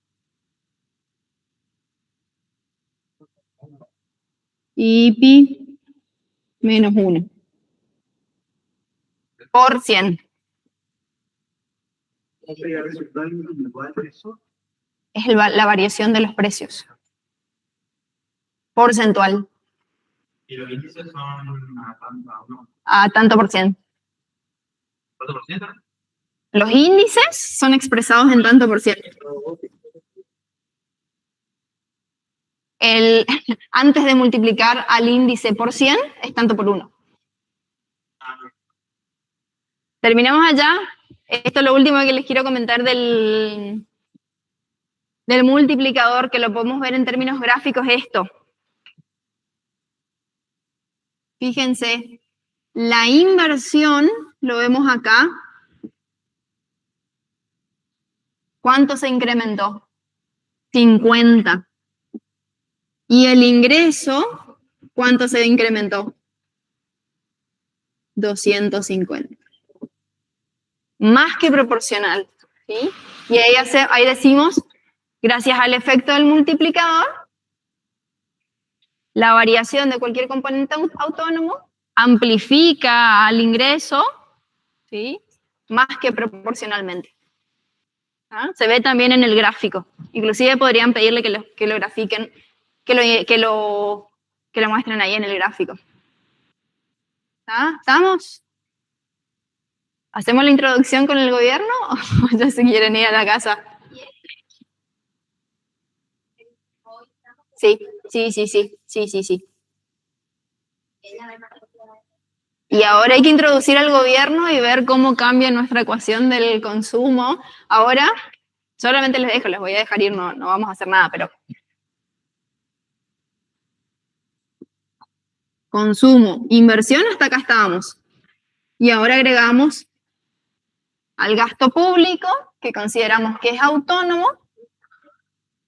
IPI menos 1 por 100. Es la variación de los precios. Porcentual. ¿Y los índices son A tanto por cien. ¿Cuánto por ciento? Los índices son expresados en tanto por ciento. Antes de multiplicar al índice por 100 es tanto por 1. Terminamos allá. Esto es lo último que les quiero comentar del multiplicador, que lo podemos ver en términos gráficos, esto. Fíjense, la inversión, lo vemos acá. ¿Cuánto se incrementó? 50. Y el ingreso, ¿cuánto se incrementó? 250. Más que proporcional, ¿sí? Y ahí decimos, gracias al efecto del multiplicador, la variación de cualquier componente autónomo amplifica al ingreso, ¿sí? Más que proporcionalmente. ¿Ah? Se ve también en el gráfico. Inclusive podrían pedirle que lo grafiquen, que lo muestren ahí en el gráfico. ¿Ah? ¿Estamos? ¿Hacemos la introducción con el gobierno o ya se quieren ir a la casa? Sí. Y ahora hay que introducir al gobierno y ver cómo cambia nuestra ecuación del consumo. Ahora, solamente les voy a dejar ir, no vamos a hacer nada, pero... Consumo, inversión, hasta acá estábamos. Y ahora agregamos al gasto público, que consideramos que es autónomo,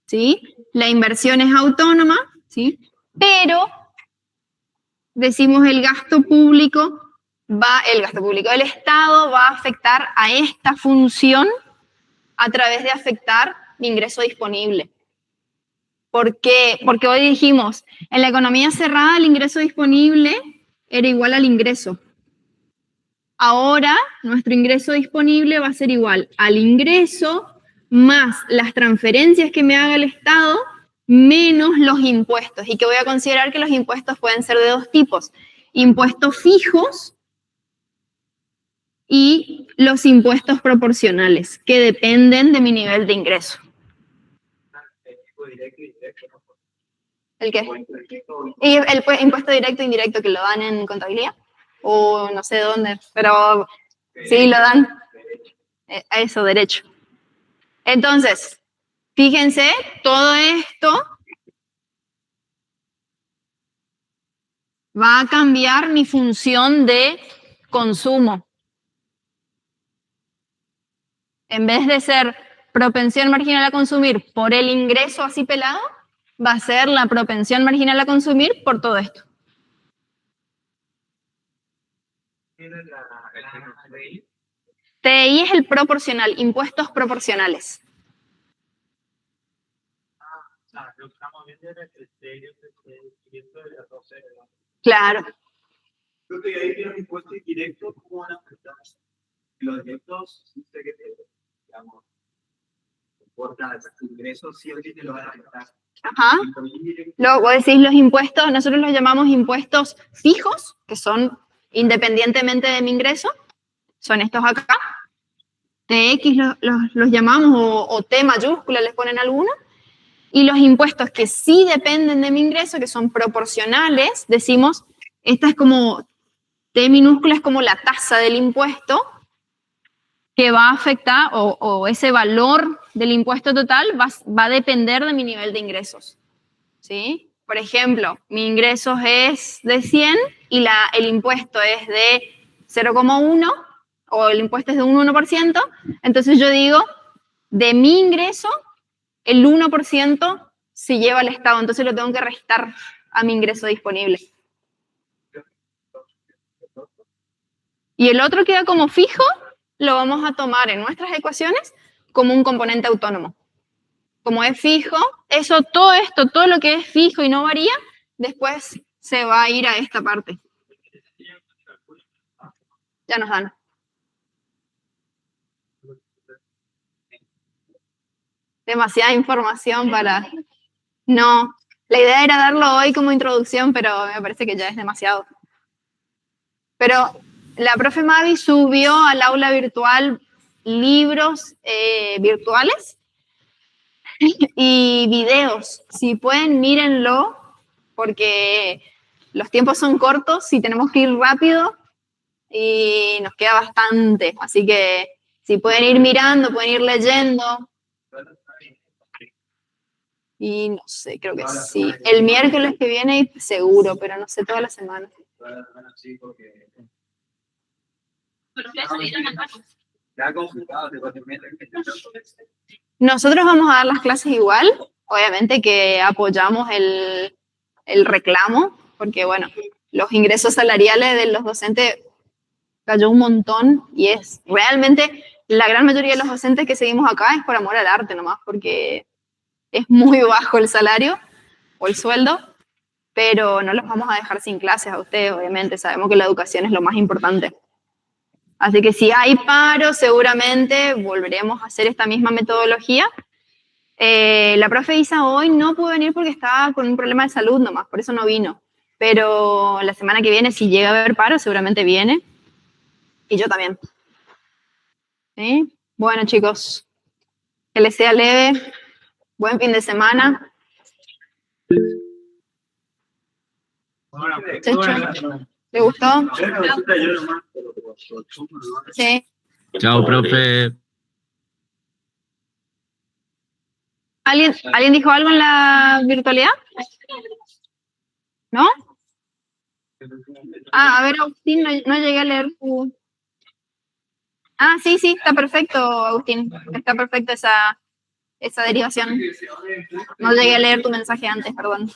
¿sí? La inversión es autónoma, ¿sí? Pero decimos el gasto público, el Estado va a afectar a esta función a través de afectar mi ingreso disponible. ¿Por qué? Porque hoy dijimos, en la economía cerrada el ingreso disponible era igual al ingreso. Ahora nuestro ingreso disponible va a ser igual al ingreso más las transferencias que me haga el Estado menos los impuestos. Y que voy a considerar que los impuestos pueden ser de dos tipos. Impuestos fijos y los impuestos proporcionales, que dependen de mi nivel de ingreso. directo y indirecto, ¿no? ¿El qué? Impuesto directo, Y el impuesto directo e indirecto que lo dan en contabilidad, o no sé dónde, pero sí lo dan. A eso, derecho. Entonces, fíjense, todo esto va a cambiar mi función de consumo. En vez de ser propensión marginal a consumir por el ingreso así pelado, va a ser la propensión marginal a consumir por todo esto. tiene la ley. TI es el proporcional, impuestos proporcionales. Lo que estamos viendo es el criterio de las 12. Claro. Creo que ahí los impuestos indirectos, ¿cómo van a afectar? Los directos, sí sé que digamos, importa el ingreso, sí o sí te lo van a afectar. Ajá. Vos decís los impuestos, nosotros los llamamos impuestos fijos, que son independientemente de mi ingreso, son estos acá. TX los llamamos, o T mayúscula les ponen alguno. Y los impuestos que sí dependen de mi ingreso, que son proporcionales, decimos, esta es como, T minúscula es como la tasa del impuesto, que va a afectar, o ese valor del impuesto total va a depender de mi nivel de ingresos. ¿Sí? Por ejemplo, mi ingreso es de 100 y el impuesto es de 0,1, o el impuesto es de un 1%, entonces yo digo, de mi ingreso, el 1% se lleva al Estado, entonces lo tengo que restar a mi ingreso disponible. Y el otro queda como fijo, lo vamos a tomar en nuestras ecuaciones como un componente autónomo. Como es fijo, todo esto, todo lo que es fijo y no varía, después se va a ir a esta parte. Ya nos dan. Demasiada información para... No, la idea era darlo hoy como introducción, pero me parece que ya es demasiado. Pero la profe Mavi subió al aula virtual libros virtuales y videos. Si pueden, mírenlo, porque los tiempos son cortos y tenemos que ir rápido y nos queda bastante. Así que si pueden ir mirando, pueden ir leyendo. Y no sé, creo que sí. El miércoles que viene seguro, pero no sé, toda la semana. Sí, porque... Nosotros vamos a dar las clases igual, obviamente que apoyamos el reclamo, porque bueno, los ingresos salariales de los docentes cayó un montón y es realmente la gran mayoría de los docentes que seguimos acá es por amor al arte nomás, porque es muy bajo el salario o el sueldo, pero no los vamos a dejar sin clases a ustedes, obviamente, sabemos que la educación es lo más importante. Así que si hay paro, seguramente volveremos a hacer esta misma metodología. La profe Isa hoy no pudo venir porque estaba con un problema de salud nomás, por eso no vino. Pero la semana que viene, si llega a haber paro, seguramente viene. Y yo también. ¿Sí? Bueno, chicos, que les sea leve. Buen fin de semana. ¿Le gustó? Sí. Chao, profe. ¿Alguien dijo algo en la virtualidad? ¿No? A ver, Agustín, no llegué a leer tu... Sí, está perfecto, Agustín. Está perfecto esa derivación. No llegué a leer tu mensaje antes, perdón.